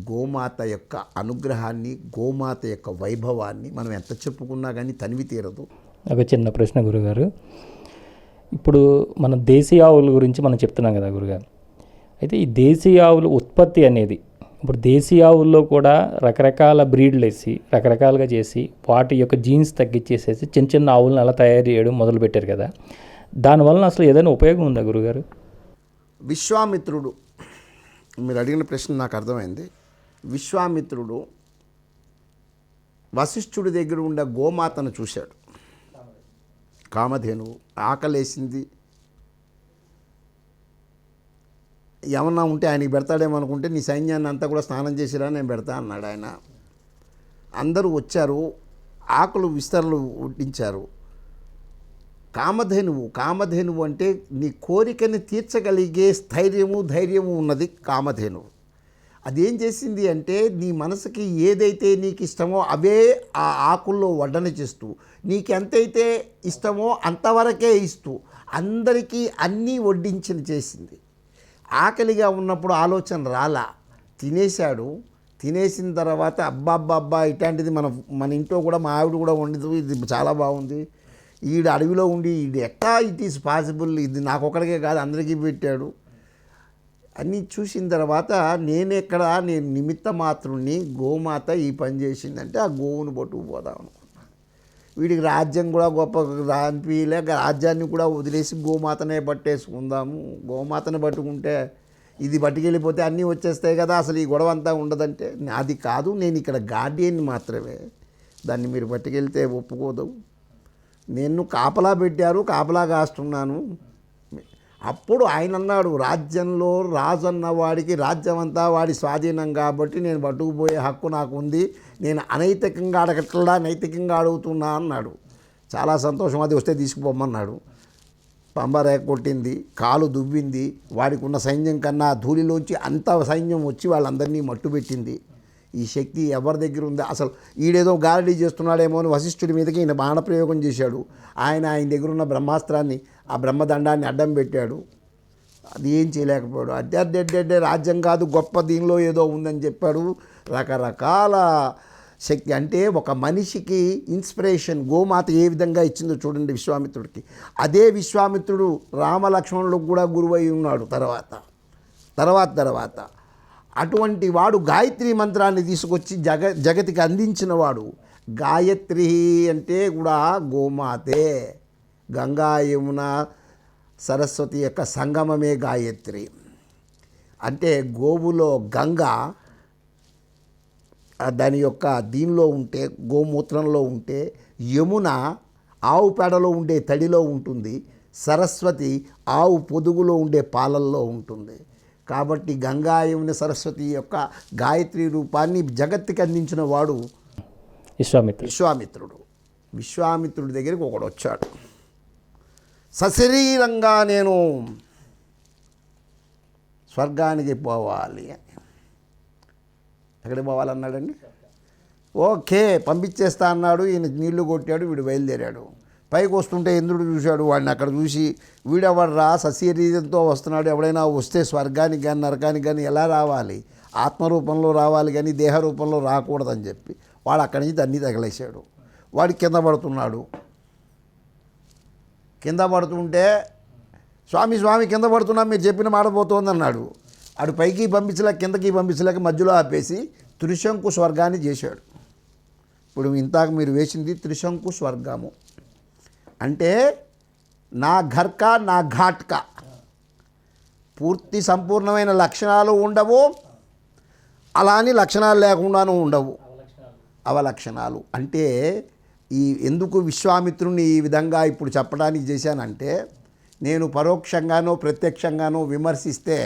గోమాత యొక్క అనుగ్రహాన్ని, గోమాత యొక్క వైభవాన్ని మనం ఎంత చెప్పుకున్నా కానీ తనివి తీరదు. ఒక చిన్న ప్రశ్న గురుగారు, ఇప్పుడు మన దేశీయ ఆవుల గురించి మనం చెప్తున్నాం కదా గురుగారు, అయితే ఈ దేశీయ ఆవుల ఉత్పత్తి అనేది ఇప్పుడు దేశీయ ఆవుల్లో కూడా రకరకాల బ్రీడ్లు వేసి రకరకాలుగా చేసి వాటి యొక్క జీన్స్ తగ్గించేసేసి చిన్న చిన్న ఆవులను అలా తయారు చేయడం మొదలుపెట్టారు కదా, దానివల్ల అసలు ఏదైనా ఉపయోగం ఉందా గురుగారు? విశ్వామిత్రుడు, మీరు అడిగిన ప్రశ్న నాకు అర్థమైంది. విశ్వామిత్రుడు వశిష్ఠుడి దగ్గర ఉండే గోమాతను చూశాడు. కామధేనువు ఆకలేసింది, ఏమన్నా ఉంటే ఆయనకి పెడతాడేమో అనుకుంటే, నీ సైన్యాన్ని అంతా కూడా స్నానం చేసిరా, నేను పెడతా అన్నాడు ఆయన. అందరూ వచ్చారు, ఆకులు విస్తరలు వడ్డించారు. కామధేనువు అంటే నీ కోరికని తీర్చగలిగే స్థైర్యము, ధైర్యము ఉన్నది కామధేనువు. అదేం చేసింది అంటే, నీ మనసుకి ఏదైతే నీకు ఇష్టమో అవే ఆ ఆకుల్లో వడ్డన చేస్తూ, నీకు ఎంతైతే ఇష్టమో అంతవరకే ఇస్తూ అందరికీ అన్నీ వడ్డించిన చేసింది. ఆకలిగా ఉన్నప్పుడు ఆలోచన రాలా, తినేశాడు. తినేసిన తర్వాత అబ్బాబ్బాబ్బా ఇట్లాంటిది మన ఇంట్లో కూడా మా ఆవిడ కూడా వండిదు, ఇది చాలా బాగుంది, ఈడు అడవిలో ఉండి ఈడు ఎట్టా ఇట్ ఈస్ పాసిబుల్, ఇది నాకు ఒకడికే కాదు అందరికీ పెట్టాడు అన్నీ చూసిన తర్వాత, నేను నిమిత్త మాత్రుణ్ణి, గోమాత ఈ పని చేసిందంటే ఆ గోవును పట్టుకుపోదాం అనుకున్నాను. వీడికి రాజ్యం కూడా గొప్ప అనిపించలేక రాజ్యాన్ని కూడా వదిలేసి గోమాతనే పట్టేసుకుందాము, గోమాతను పట్టుకుంటే ఇది పట్టుకెళ్ళిపోతే అన్నీ వచ్చేస్తాయి కదా, అసలు ఈ గొడవ అంతా ఉండదంటే, అది కాదు, నేను ఇక్కడ గార్డియన్ని మాత్రమే, దాన్ని మీరు పట్టుకెళ్తే ఒప్పుకోదు, నేను కాపలా పెట్టారు, కాపలా కాస్తున్నాను. అప్పుడు ఆయన అన్నాడు, రాజ్యంలో రాజు అన్న వాడికి రాజ్యం అంతా వాడి స్వాధీనం కాబట్టి నేను పట్టుకుపోయే హక్కు నాకు ఉంది, నేను అనైతికంగా అడగట్లా నైతికంగా అడుగుతున్నా అన్నాడు. చాలా సంతోషం, అది వస్తే తీసుకుపోమన్నాడు. పంబ రేఖ కొట్టింది, కాలు దువ్వింది, వాడికి ఉన్న సైన్యం కన్నా ధూళిలోంచి అంత సైన్యం వచ్చి వాళ్ళందరినీ మట్టుబెట్టింది. ఈ శక్తి ఎవరి దగ్గర ఉంది? అసలు ఈడేదో గారడీ చేస్తున్నాడేమో అని వశిష్ఠుడి మీదకి ఈయన బాణప్రయోగం చేశాడు. ఆయన దగ్గర ఉన్న బ్రహ్మాస్త్రాన్ని, ఆ బ్రహ్మదండాన్ని అడ్డం పెట్టాడు. అది ఏం చేయలేకపోయాడు. అడ్డే రాజ్యం కాదు గొప్ప, దీనిలో ఏదో ఉందని చెప్పాడు. రకరకాల శక్తి, అంటే ఒక మనిషికి ఇన్స్పిరేషన్ గోమాత ఏ విధంగా ఇచ్చిందో చూడండి విశ్వామిత్రుడికి. అదే విశ్వామిత్రుడు రామలక్ష్మణులకు కూడా గురువై ఉన్నాడు తర్వాత. అటువంటి వాడు గాయత్రి మంత్రాన్ని తీసుకొచ్చి జగతికి అందించిన వాడు. గాయత్రి అంటే కూడా గోమాతే, గంగా యమున సరస్వతి యొక్క సంగమమే గాయత్రి. అంటే గోవులో గంగ దాని యొక్క దీనిలో ఉంటే, గోమూత్రంలో ఉంటే, యమున ఆవు పేడలో ఉండే తడిలో ఉంటుంది, సరస్వతి ఆవు పొదుగులో ఉండే పాలల్లో ఉంటుంది. కాబట్టి గంగా యమున సరస్వతి యొక్క గాయత్రి రూపాన్ని జగత్తుకి అందించిన వాడు విశ్వామిత్రుడు. విశ్వామిత్రుడి దగ్గరికి ఒకడు వచ్చాడు, సశరీరంగా నేను స్వర్గానికి పోవాలి అని. ఎక్కడికి పోవాలన్నాడండి? ఓకే పంపించేస్తా అన్నాడు. ఈయన నీళ్లు కొట్టాడు, వీడు బయలుదేరాడు. పైకి వస్తుంటే ఇంద్రుడు చూశాడు వాడిని. అక్కడ చూసి, వీడెవడరా సశరీరంతో వస్తున్నాడు, ఎవడైనా వస్తే స్వర్గానికి కానీ నరకానికి కానీ ఎలా రావాలి? ఆత్మరూపంలో రావాలి కానీ దేహ రూపంలో రాకూడదని చెప్పి వాడు అక్కడి నుంచి అన్నీ తగిలేశాడు. వాడు కింద పడుతున్నాడు. కింద పడుతుంటే, స్వామి కింద పడుతున్నా, మీరు చెప్పిన మాట పోతోంది అన్నాడు. అటు పైకి పంపించలేక కిందకి పంపించలేక మధ్యలో ఆపేసి త్రిశంకు స్వర్గాన్ని చేశాడు. ఇప్పుడు ఇంతాక మీరు వేసింది త్రిశంకు స్వర్గము అంటే నా ఘర్కా నా ఘాట్కా, పూర్తి సంపూర్ణమైన లక్షణాలు ఉండవు, అలా అని లక్షణాలు లేకుండానూ ఉండవు, అవలక్షణాలు. అంటే ఎందుకు విశ్వామిత్రుని ఈ విధంగా ఇప్పుడు చెప్పడానికి చేశానంటే, నేను పరోక్షంగానో ప్రత్యక్షంగానో విమర్శిస్తే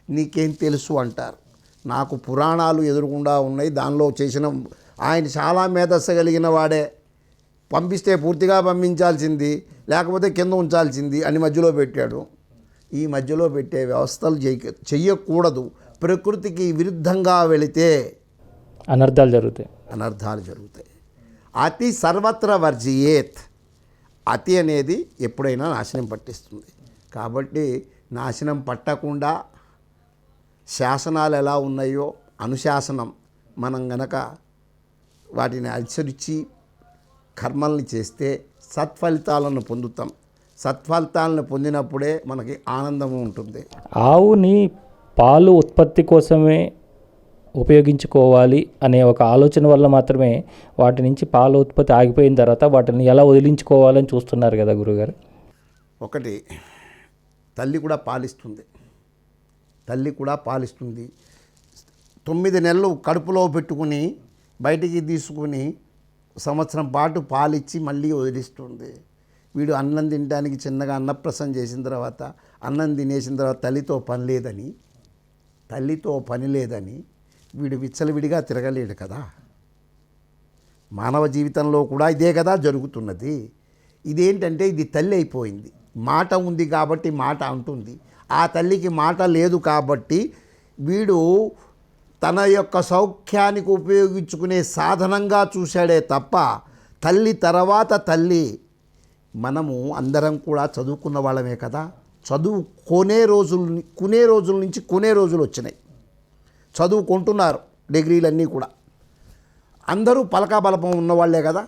నీకేం తెలుసు అంటారు. నాకు పురాణాలు ఎదురుగుండా ఉన్నాయి, దానిలో చేసిన ఆయన చాలా మేధస్సు కలిగిన వాడే. పంపిస్తే పూర్తిగా పంపించాల్సింది, లేకపోతే కింద ఉంచాల్సింది అని మధ్యలో పెట్టాడు. ఈ మధ్యలో పెట్టే వ్యవస్థలు చెయ్యకూడదు. ప్రకృతికి విరుద్ధంగా వెళితే అనర్థాలు జరుగుతాయి. అతి సర్వత్ర వర్జియేత్. అతి అనేది ఎప్పుడైనా నాశనం పట్టిస్తుంది. కాబట్టి నాశనం పట్టకుండా శాసనాలు ఎలా ఉన్నాయో అనుశాసనం మనం గనక వాటిని అనుసరించి కర్మల్ని చేస్తే సత్ఫలితాలను పొందుతాం. సత్ఫలితాలను పొందినప్పుడే మనకి ఆనందము ఉంటుంది. ఆవుని పాలు ఉత్పత్తి కోసమే ఉపయోగించుకోవాలి అనే ఒక ఆలోచన వల్ల మాత్రమే వాటి నుంచి పాల ఉత్పత్తి ఆగిపోయిన తర్వాత వాటిని ఎలా వదిలించుకోవాలని చూస్తున్నారు కదా గురుగారు. ఒకటి, తల్లి కూడా పాలిస్తుంది. 9 నెలలు కడుపులో పెట్టుకుని బయటికి తీసుకుని సంవత్సరం పాటు పాలిచ్చి మళ్ళీ వదిలిస్తుంది. వీడు అన్నం తినడానికి చిన్నగా అన్నప్రసం చేసిన తర్వాత అన్నం తినేసిన తర్వాత తల్లితో పని లేదని వీడు విచ్చలవిడిగా తిరగలేడు కదా. మానవ జీవితంలో కూడా ఇదే కదా జరుగుతున్నది. ఇదేంటంటే ఇది తల్లి అయిపోయింది. మాట ఉంది కాబట్టి మాట అంటుంది. ఆ తల్లికి మాట లేదు కాబట్టి వీడు తన యొక్క సౌఖ్యానికి ఉపయోగించుకునే సాధనంగా చూశాడే తప్ప తల్లి తర్వాత తల్లి. మనము అందరం కూడా చదువుకున్న వాళ్ళమే కదా. కొనే రోజుల నుంచి కొనే రోజులు వచ్చినాయి. చదువుకుంటున్నారు డిగ్రీలన్నీ కూడా. అందరూ పలకాబలపం ఉన్నవాళ్లే కదా.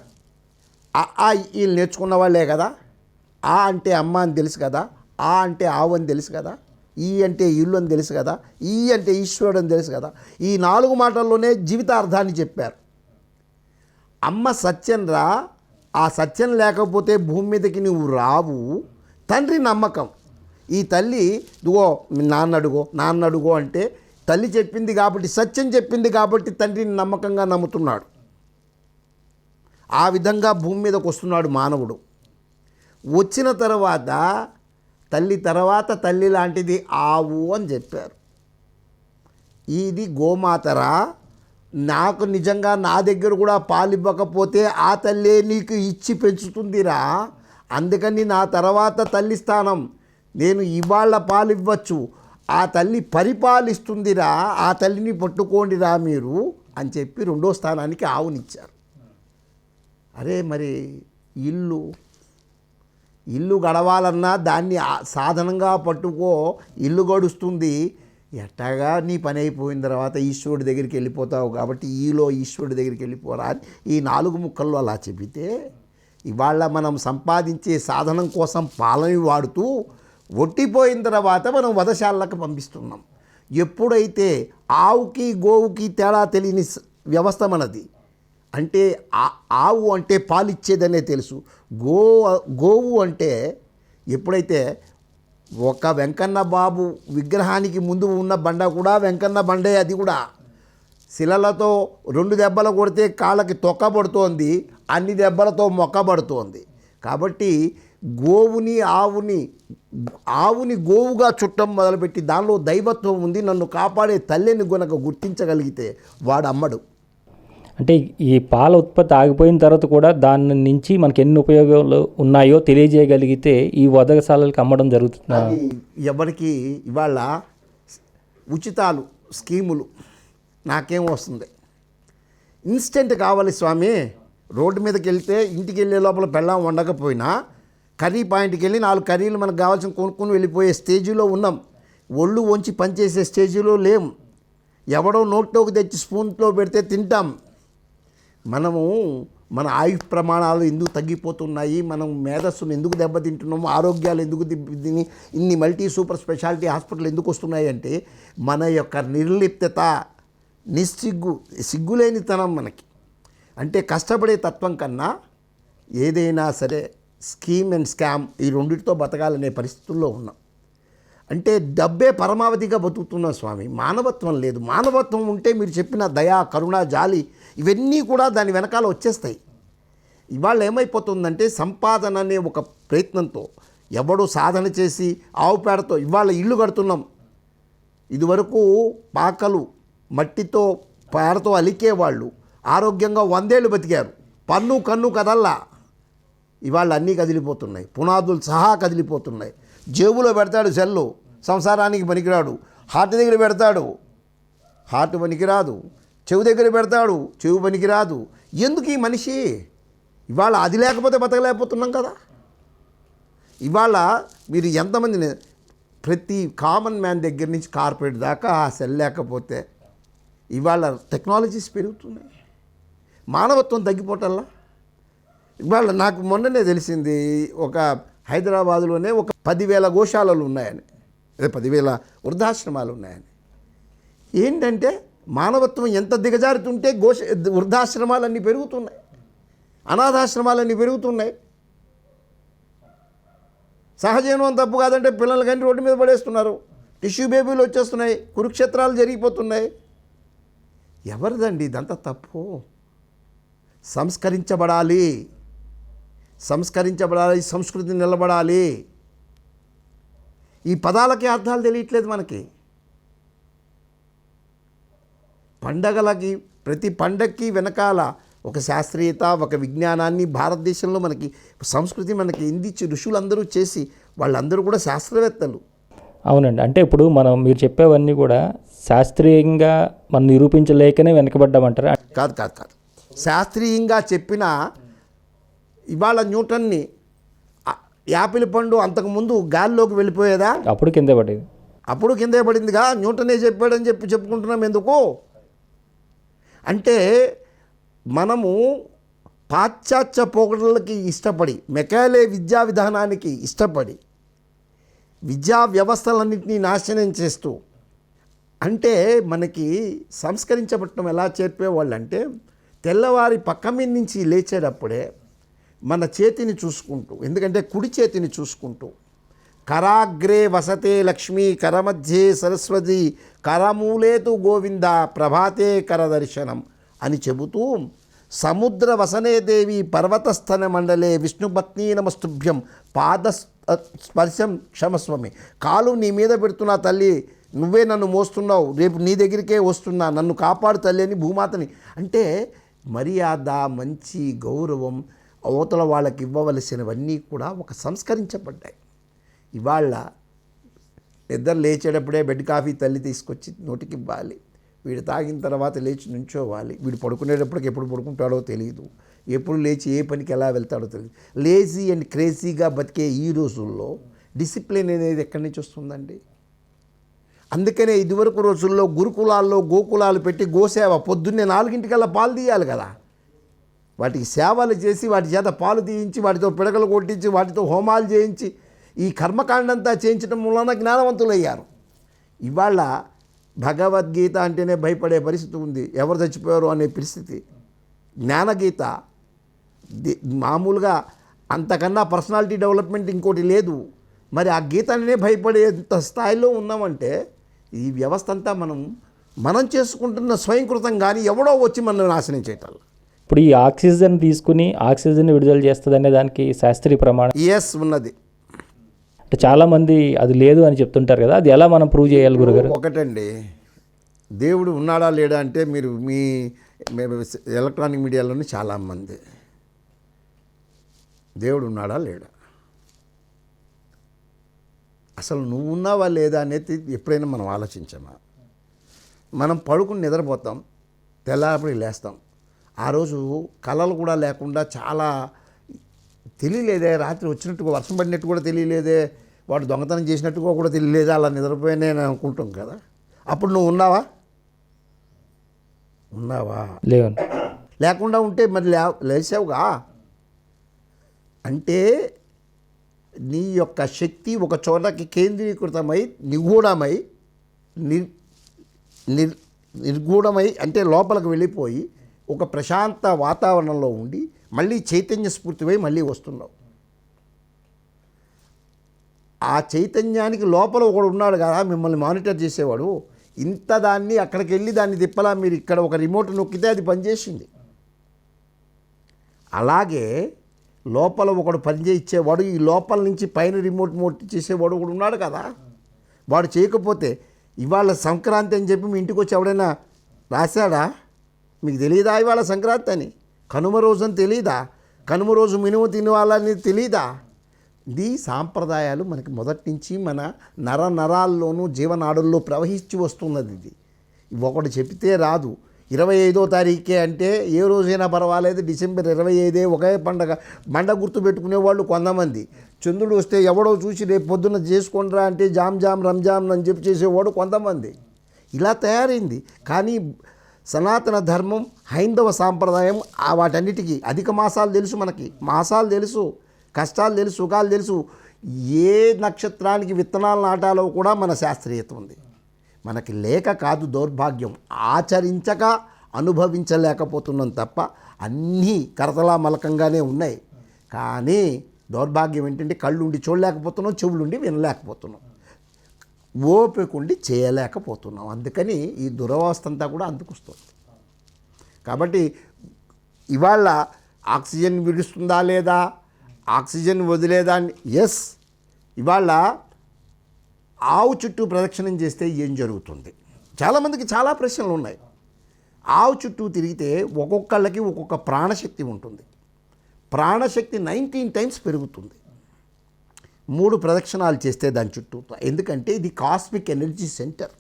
వీళ్ళు నేర్చుకున్న వాళ్ళే కదా. ఆ అంటే అమ్మ అని తెలుసు కదా, ఆ అంటే ఆవు అని తెలుసు కదా, ఈ అంటే ఇల్లు అని తెలుసు కదా, ఈ అంటే ఈశ్వరుడు అని తెలుసు కదా. ఈ 4 మాటల్లోనే జీవితార్థాన్ని చెప్పారు. అమ్మ సత్యం రా, ఆ సత్యం లేకపోతే భూమి మీదకి నువ్వు రావు. తండ్రి నమ్మకం. ఈ తల్లి ఇదిగో నాన్న అడుగో అంటే తల్లి చెప్పింది కాబట్టి, సత్యం చెప్పింది కాబట్టి తండ్రిని నమ్మకంగా నమ్ముతున్నాడు. ఆ విధంగా భూమి మీదకి వస్తున్నాడు మానవుడు. వచ్చిన తర్వాత తల్లి లాంటిది ఆవు అని చెప్పారు. ఇది గోమాతరా, నాకు నిజంగా నా దగ్గర కూడా పాలు ఇవ్వకపోతే ఆ తల్లే నీకు ఇచ్చి పెంచుతుందిరా. అందుకని నా తర్వాత తల్లి స్థానం, నేను ఇవాళ పాలు ఇవ్వచ్చు, ఆ తల్లి పరిపాలిస్తుందిరా, ఆ తల్లిని పట్టుకోండిరా మీరు అని చెప్పి 2వ స్థానానికి ఆవునిచ్చారు. అరే మరి ఇల్లు గడవాలన్నా దాన్ని సాధనంగా పట్టుకో, ఇల్లు గడుస్తుంది. ఎట్టగా నీ పని అయిపోయిన తర్వాత ఈశ్వరుడి దగ్గరికి వెళ్ళిపోతావు కాబట్టి ఈశ్వరుడి దగ్గరికి వెళ్ళిపోరా అని ఈ 4 ముక్కల్లో అలా చెబితే, ఇవాళ మనం సంపాదించే సాధనం కోసం పాలని వాడుతూ ఒట్టిపోయిన తర్వాత మనం వధశాలకు పంపిస్తున్నాం. ఎప్పుడైతే ఆవుకి గోవుకి తేడా తెలియని వ్యవస్థ మనది. అంటే ఆవు అంటే పాలిచ్చేదనే తెలుసు. గోవు అంటే ఎప్పుడైతే ఒక వెంకన్న బాబు విగ్రహానికి ముందు ఉన్న బండ కూడా వెంకన్న బండే. అది కూడా శిలలతో 2 దెబ్బలు కొడితే కాళ్ళకి తొక్కబడుతోంది, అన్ని దెబ్బలతో మొక్కబడుతోంది. కాబట్టి ఆవుని గోవుగా చుట్టం మొదలుపెట్టి దానిలో దైవత్వం ఉంది, నన్ను కాపాడే తల్లిని గనుక గుర్తించగలిగితే వాడు అమ్మడు. అంటే ఈ పాల ఉత్పత్తి ఆగిపోయిన తర్వాత కూడా దాని నుంచి మనకి ఎన్ని ఉపయోగాలు ఉన్నాయో తెలియజేయగలిగితే ఈ వధశాలలకు అమ్మడం జరుగుతుంది. ఎవరికి ఇవాళ ఉచితాలు స్కీములు నాకేం వస్తుంది, ఇన్స్టెంట్ కావాలి స్వామి. రోడ్డు మీదకి వెళ్తే ఇంటికి వెళ్ళే లోపల పెళ్ళాం వండకపోయినా కర్రీ పాయింట్కి వెళ్ళి 4 కర్రీలు మనకు కావాల్సిన కొనుక్కొని వెళ్ళిపోయే స్టేజీలో ఉన్నాం. ఒళ్ళు వంచి పనిచేసే స్టేజీలో లేం. ఎవడో నోట్లోకి తెచ్చి స్పూన్లో పెడితే తింటాం. మన ఆయు ప్రమాణాలు ఎందుకు తగ్గిపోతున్నాయి, మనం మేధస్సును ఎందుకు దెబ్బతింటున్నాము, ఆరోగ్యాలు ఎందుకు తిని ఇన్ని మల్టీ సూపర్ స్పెషాలిటీ హాస్పిటల్ ఎందుకు వస్తున్నాయి అంటే మన యొక్క నిర్లిప్తత, సిగ్గులేనితనం మనకి. అంటే కష్టపడే తత్వం కన్నా ఏదైనా సరే స్కీమ్ అండ్ స్కామ్ ఈ రెండింటితో బతకాలనే పరిస్థితుల్లో ఉన్నాం. అంటే డబ్బే పరమావధిగా బతుకుతున్నాం స్వామి. మానవత్వం లేదు. మానవత్వం ఉంటే మీరు చెప్పిన దయా, కరుణ, జాలి ఇవన్నీ కూడా దాని వెనకాల వచ్చేస్తాయి. ఇవాళ ఏమైపోతుందంటే సంపాదన అనే ఒక ప్రయత్నంతో ఎవడో సాధన చేసి ఆవు పేడతో ఇవాళ ఇల్లు కడుతున్నాం. ఇదివరకు పాకలు మట్టితో పేడతో అలికేవాళ్ళు ఆరోగ్యంగా 100 ఏళ్ళు బతికారు. కన్ను కదల్లా. ఇవాళ అన్నీ కదిలిపోతున్నాయి, పునాదులు సహా కదిలిపోతున్నాయి. జేబులో పెడతాడు సెల్లు, సంసారానికి పనికిరాడు. హార్ట్ దగ్గర పెడతాడు, హార్ట్ పనికిరాదు. చెవు దగ్గర పెడతాడు, చెవు పనికిరాదు. ఎందుకు ఈ మనిషి ఇవాళ అది లేకపోతే బతకలేకపోతున్నాం కదా. ఇవాళ మీరు ఎంతమందిని ప్రతి కామన్ మ్యాన్ దగ్గర నుంచి కార్పొరేట్ దాకా ఆ సెల్ లేకపోతే ఇవాళ టెక్నాలజీస్ పెరుగుతున్నాయి, మానవత్వం తగ్గిపోవటల్లా. ఇవాళ నాకు మొన్ననే తెలిసింది, ఒక హైదరాబాదులోనే ఒక 10,000 గోశాలలు ఉన్నాయని, అదే 10,000 వృద్ధాశ్రమాలు ఉన్నాయని. ఏంటంటే మానవత్వం ఎంత దిగజారుతుంటే వృద్ధాశ్రమాలన్నీ పెరుగుతున్నాయి, అనాథాశ్రమాలన్నీ పెరుగుతున్నాయి. సహజీవనం తప్పు కాదంటే పిల్లలు కానీ రోడ్డు మీద పడేస్తున్నారు, టిష్యూ బేబీలు వచ్చేస్తున్నాయి, కురుక్షేత్రాలు జరిగిపోతున్నాయి. ఎవరిదండి ఇదంతా తప్పు? సంస్కరించబడాలి, సంస్కృతి నిలబడాలి. ఈ పదాలకి అర్థాలు తెలియట్లేదు మనకి. పండగలకి, ప్రతి పండగకి వెనకాల ఒక శాస్త్రీయత, ఒక విజ్ఞానాన్ని భారతదేశంలో మనకి సంస్కృతి మనకి ఇందించి ఋషులందరూ చేసి, వాళ్ళందరూ కూడా శాస్త్రవేత్తలు. అవునండి. అంటే ఇప్పుడు మీరు చెప్పేవన్నీ కూడా శాస్త్రీయంగా మనం నిరూపించలేకనే వెనకబడ్డామంటారా? కాదు. శాస్త్రీయంగా చెప్పిన ఇవాళ న్యూటన్ని యాపిల్ పండు అంతకుముందు గాల్లోకి వెళ్ళిపోయేదా? అప్పుడు కిందే పడేది. అప్పుడు కిందే పడిందిగా. న్యూటనే చెప్పాడని చెప్పుకుంటున్నాం ఎందుకు అంటే, మనము పాశ్చాత్య పోకడలకి ఇష్టపడి, మెకాలే విద్యా విధానానికి ఇష్టపడి, విద్యా వ్యవస్థలన్నింటినీ నాశనం చేస్తూ, అంటే మనకి సంస్కరించబట్టడం ఎలా చెప్పేవాళ్ళు అంటే, తెల్లవారి పక్క మీద నుంచి లేచేటప్పుడే మన చేతిని చూసుకుంటూ, ఎందుకంటే కుడి చేతిని చూసుకుంటూ, కరాగ్రే వసతే లక్ష్మీ కరమధ్యే సరస్వతి కరమూలేతు గోవింద ప్రభాతే కరదర్శనం అని చెబుతూ, సముద్ర వసనే దేవి పర్వతస్థన మండలే విష్ణుపత్ని నమస్తుభ్యం పాద స్పర్శం క్షమస్వమి. కాలు నీ మీద పెడుతున్నా తల్లి, నువ్వే నన్ను మోస్తున్నావు, రేపు నీ దగ్గరికే వస్తున్నా, నన్ను కాపాడు తల్లి అని భూమాతని. అంటే మర్యాద, మంచి గౌరవం, అవతల వాళ్ళకి ఇవ్వవలసినవన్నీ కూడా ఒక సంస్కరించబడ్డాయి. ఇవాళ నిద్ర లేచేటప్పుడే బెడ్ కాఫీ తల్లి తీసుకొచ్చి నోటికి ఇవ్వాలి, వీడు తాగిన తర్వాత లేచి నుంచోవాలి, వీడు పడుకునేటప్పటికి ఎప్పుడు పడుకుంటాడో తెలియదు, ఎప్పుడు లేచి ఏ పనికి ఎలా వెళ్తాడో తెలియదు. లేజీ అండ్ క్రేజీగా బతికే ఈ రోజుల్లో డిసిప్లిన్ అనేది ఎక్కడి నుంచి వస్తుందండి? అందుకనే ఇదివరకు రోజుల్లో గురుకులాల్లో గోకులాలు పెట్టి గోసేవ, పొద్దున్నే 4 పాలు తీయాలి కదా, వాటికి సేవలు చేసి వాటి చేత పాలు తీయించి, వాటితో పిడకలు కొట్టించి, వాటితో హోమాలు చేయించి, ఈ కర్మకాండంతా చేయించడం వలన జ్ఞానవంతులయ్యారు. ఇవాళ భగవద్గీత అంటేనే భయపడే పరిస్థితి ఉంది, ఎవరు చచ్చిపోయారు అనే పరిస్థితి. జ్ఞానగీత మామూలుగా అంతకన్నా పర్సనాలిటీ డెవలప్మెంట్ ఇంకోటి లేదు. మరి ఆ గీతనే భయపడేంత స్థాయిలో ఉన్నామంటే, ఈ వ్యవస్థ అంతా మనం చేసుకుంటున్న స్వయంకృతం, కానీ ఎవడో వచ్చి మనం నాశనం చేయటం. ఇప్పుడు ఈ ఆక్సిజన్ తీసుకుని ఆక్సిజన్ విడుదల చేస్తుంది అనే దానికి శాస్త్రీయ ప్రమాణం ఉన్నది. అంటే చాలామంది అది లేదు అని చెప్తుంటారు కదా, అది ఎలా మనం ప్రూవ్ చేయాలి గురుగారు? ఒకటండి, దేవుడు ఉన్నాడా లేడా అంటే, మీరు మీ ఎలక్ట్రానిక్ మీడియాలోనే చాలామంది దేవుడు ఉన్నాడా లేడా, అసలు నువ్వు ఉన్నావా లేదా అనేది ఎప్పుడైనా మనం ఆలోచించామా? మనం పడుకుని నిద్రపోతాం, తెల్లారపడి లేస్తాం, ఆ రోజు కళలు కూడా లేకుండా చాలా తెలియలేదే, రాత్రి వచ్చినట్టుగా వర్షం పడినట్టు కూడా తెలియలేదే, వాడు దొంగతనం చేసినట్టుగా కూడా తెలియలేదే, అలా నిద్రపోయానే అనుకుంటాం కదా. అప్పుడు నువ్వు ఉన్నావా? లేవు. లేకుండా ఉంటే మరి లేచావుగా. అంటే నీ యొక్క శక్తి ఒక చోటకి కేంద్రీకృతమై నిగూఢమై నిర్గూఢమై, అంటే లోపలికి వెళ్ళిపోయి ఒక ప్రశాంత వాతావరణంలో ఉండి మళ్ళీ చైతన్య స్ఫూర్తిపై మళ్ళీ వస్తున్నావు. ఆ చైతన్యానికి లోపల ఒకడు ఉన్నాడు కదా మిమ్మల్ని మానిటర్ చేసేవాడు. ఇంత దాన్ని అక్కడికి వెళ్ళి దాన్ని తిప్పలా, మీరు ఇక్కడ ఒక రిమోట్ నొక్కితే అది పనిచేసింది. అలాగే లోపల ఒకడు పనిచేయించేవాడు, ఈ లోపల నుంచి పైన రిమోట్ చేసేవాడు ఒకడు ఉన్నాడు కదా. వాడు చేయకపోతే ఇవాళ సంక్రాంతి అని చెప్పి మీ ఇంటికి వచ్చి ఎవడైనా రాశాడా? మీకు తెలియదా ఇవాళ సంక్రాంతి అని? కనుమ రోజు అని తెలీదా? కనుమ రోజు మినుము తినవాలని తెలీదా? ఇది సాంప్రదాయాలు మనకి మొదటి నుంచి మన నరాల్లోనూ జీవనాడుల్లో ప్రవహించి వస్తున్నది. ఇది ఒకటి చెప్తే రాదు. 25వ తారీఖే అంటే ఏ రోజైనా పర్వాలేదు, డిసెంబర్ 25 ఒకే పండగ గుర్తు పెట్టుకునేవాళ్ళు కొంతమంది. చంద్రుడు వస్తే ఎవడో చూసి రేపు పొద్దున్న చేసుకుంటారా అంటే జామ్ రంజాన్ అని చెప్పి చేసేవాడు కొంతమంది. ఇలా తయారైంది. కానీ సనాతన ధర్మం, హైందవ సాంప్రదాయం వాటన్నిటికీ అధిక మాసాలు తెలుసు, మనకి మాసాలు తెలుసు, కష్టాలు తెలుసు, సుఖాలు తెలుసు. ఏ నక్షత్రానికి విత్తనాలు నాటాలో కూడా మన శాస్త్రీయత ఉంది. మనకి లేక కాదు దౌర్భాగ్యం, ఆచరించక అనుభవించలేకపోతున్నాం తప్ప అన్నీ కరతలా మలకంగానే ఉన్నాయి. కానీ దౌర్భాగ్యం ఏంటంటే కళ్ళుండి చూడలేకపోతున్నాం, చెవులుండి వినలేకపోతున్నాం, ఓపికండి చేయలేకపోతున్నాం. అందుకని ఈ దురవస్థ అంతా కూడా అందుకొస్తుంది. కాబట్టి ఇవాళ ఆక్సిజన్ విడుస్తుందా లేదా, ఆక్సిజన్ వదిలేదా అని, ఎస్, ఇవాళ ఆవు చుట్టూ ప్రదక్షిణం చేస్తే ఏం జరుగుతుంది? చాలామందికి చాలా ప్రశ్నలు ఉన్నాయి. ఆవు చుట్టూ తిరిగితే ఒక్కొక్కళ్ళకి ఒక్కొక్క ప్రాణశక్తి ఉంటుంది. ప్రాణశక్తి 19 టైమ్స్ పెరుగుతుంది 3 ప్రదక్షిణాలు చేస్తే దాని చుట్టూ. ఎందుకంటే ఇది కాస్మిక్ ఎనర్జీ సెంటర్.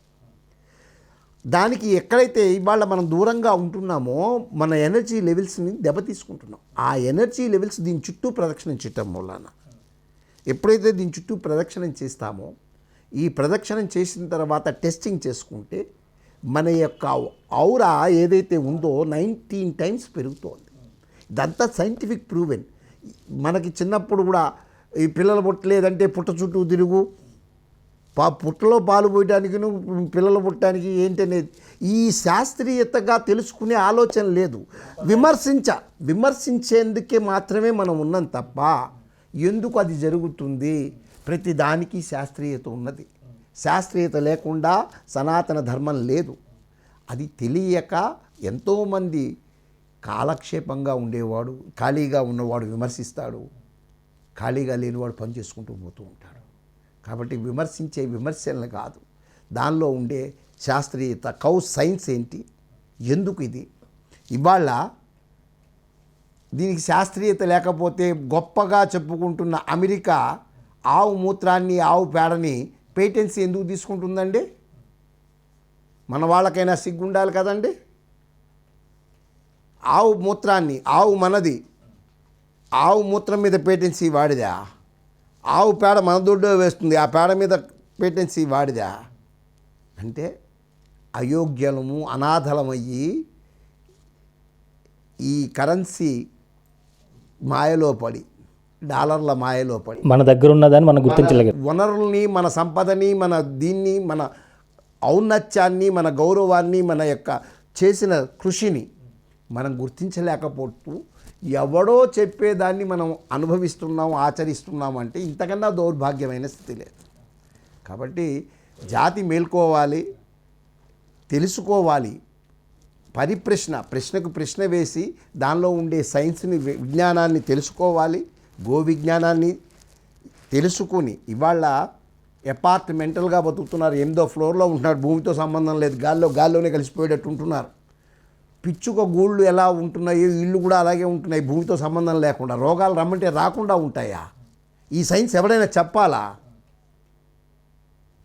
దానికి ఎక్కడైతే ఇవాళ మనం దూరంగా ఉంటున్నామో మన ఎనర్జీ లెవెల్స్ని దెబ్బతీసుకుంటున్నాం. ఆ ఎనర్జీ లెవెల్స్ దీని చుట్టూ ప్రదక్షిణం చేయటం వలన, ఎప్పుడైతే దీని చుట్టూ ప్రదక్షిణం చేస్తామో, ఈ ప్రదక్షిణం చేసిన తర్వాత టెస్టింగ్ చేసుకుంటే మన యొక్క ఔరా ఏదైతే ఉందో 19 టైమ్స్ పెరుగుతోంది. ఇదంతా సైంటిఫిక్ ప్రూవెన్. మనకి చిన్నప్పుడు కూడా ఈ పిల్లలు పుట్టలేదంటే పుట్ట చుట్టూ తిరుగు, పుట్టలో పాలు పోయడానికి పిల్లలు పుట్టడానికి ఏంటనేది ఈ శాస్త్రీయతగా తెలుసుకునే ఆలోచన లేదు. విమర్శించేందుకే మాత్రమే మనం ఉన్నాం తప్ప ఎందుకు అది జరుగుతుంది? ప్రతి దానికి శాస్త్రీయత ఉన్నది. శాస్త్రీయత లేకుండా సనాతన ధర్మం లేదు. అది తెలియక ఎంతోమంది కాలక్షేపంగా ఉండేవాడు, ఖాళీగా ఉన్నవాడు విమర్శిస్తాడు, ఖాళీగా లేనివాడు పని చేసుకుంటూ పోతూ ఉంటాడు. కాబట్టి విమర్శించే విమర్శలను కాదు, దానిలో ఉండే శాస్త్రీయత, సైన్స్ ఏంటి, ఎందుకు ఇది. ఇవాళ దీనికి శాస్త్రీయత లేకపోతే గొప్పగా చెప్పుకుంటున్న అమెరికా ఆవు మూత్రాన్ని, ఆవు పేడని పేటెన్సీ ఎందుకు తీసుకుంటుందండి? మన వాళ్ళకైనా సిగ్గుండాలి కదండి. ఆవు మూత్రాన్ని, ఆవు మనది, ఆవు మూత్రం మీద పేటెన్సీ వాడిదా? ఆవు పేడ మన దొడ్డో వేస్తుంది, ఆ పేడ మీద పేటెన్సీ వాడిదా? అంటే అయోగ్యలము, అనాథలమయ్యి ఈ కరెన్సీ మాయలో పడి, డాలర్ల మాయలో పడి మన దగ్గర ఉన్నదాన్ని మనం గుర్తించలేదు. వనరుల్ని, మన సంపదని, మన దీన్ని, మన ఔన్నత్యాన్ని, మన గౌరవాన్ని, మన యొక్క చేసిన కృషిని మనం గుర్తించలేకపోతూ ఎవడో చెప్పేదాన్ని మనం అనుభవిస్తున్నాం, ఆచరిస్తున్నాం అంటే ఇంతకన్నా దౌర్భాగ్యమైన స్థితి లేదు. కాబట్టి జాతి మేల్కోవాలి, తెలుసుకోవాలి. ప్రశ్నకు ప్రశ్న వేసి దానిలో ఉండే సైన్స్ని, విజ్ఞానాన్ని తెలుసుకోవాలి. గో విజ్ఞానాన్ని తెలుసుకుని ఇవాళ అపార్ట్మెంటల్గా బతుకుతున్నారు. 8వ ఫ్లోర్లో ఉంటున్నారు, భూమితో సంబంధం లేదు, గాల్లోనే కలిసిపోయేటట్టు ఉంటున్నారు. పిచ్చుక గూళ్ళు ఎలా ఉంటున్నాయో ఇళ్ళు కూడా అలాగే ఉంటున్నాయి, భూమితో సంబంధం లేకుండా. రోగాలు రమ్మంటే రాకుండా ఉంటాయా? ఈ సైన్స్ ఎవడైనా చెప్పాలా?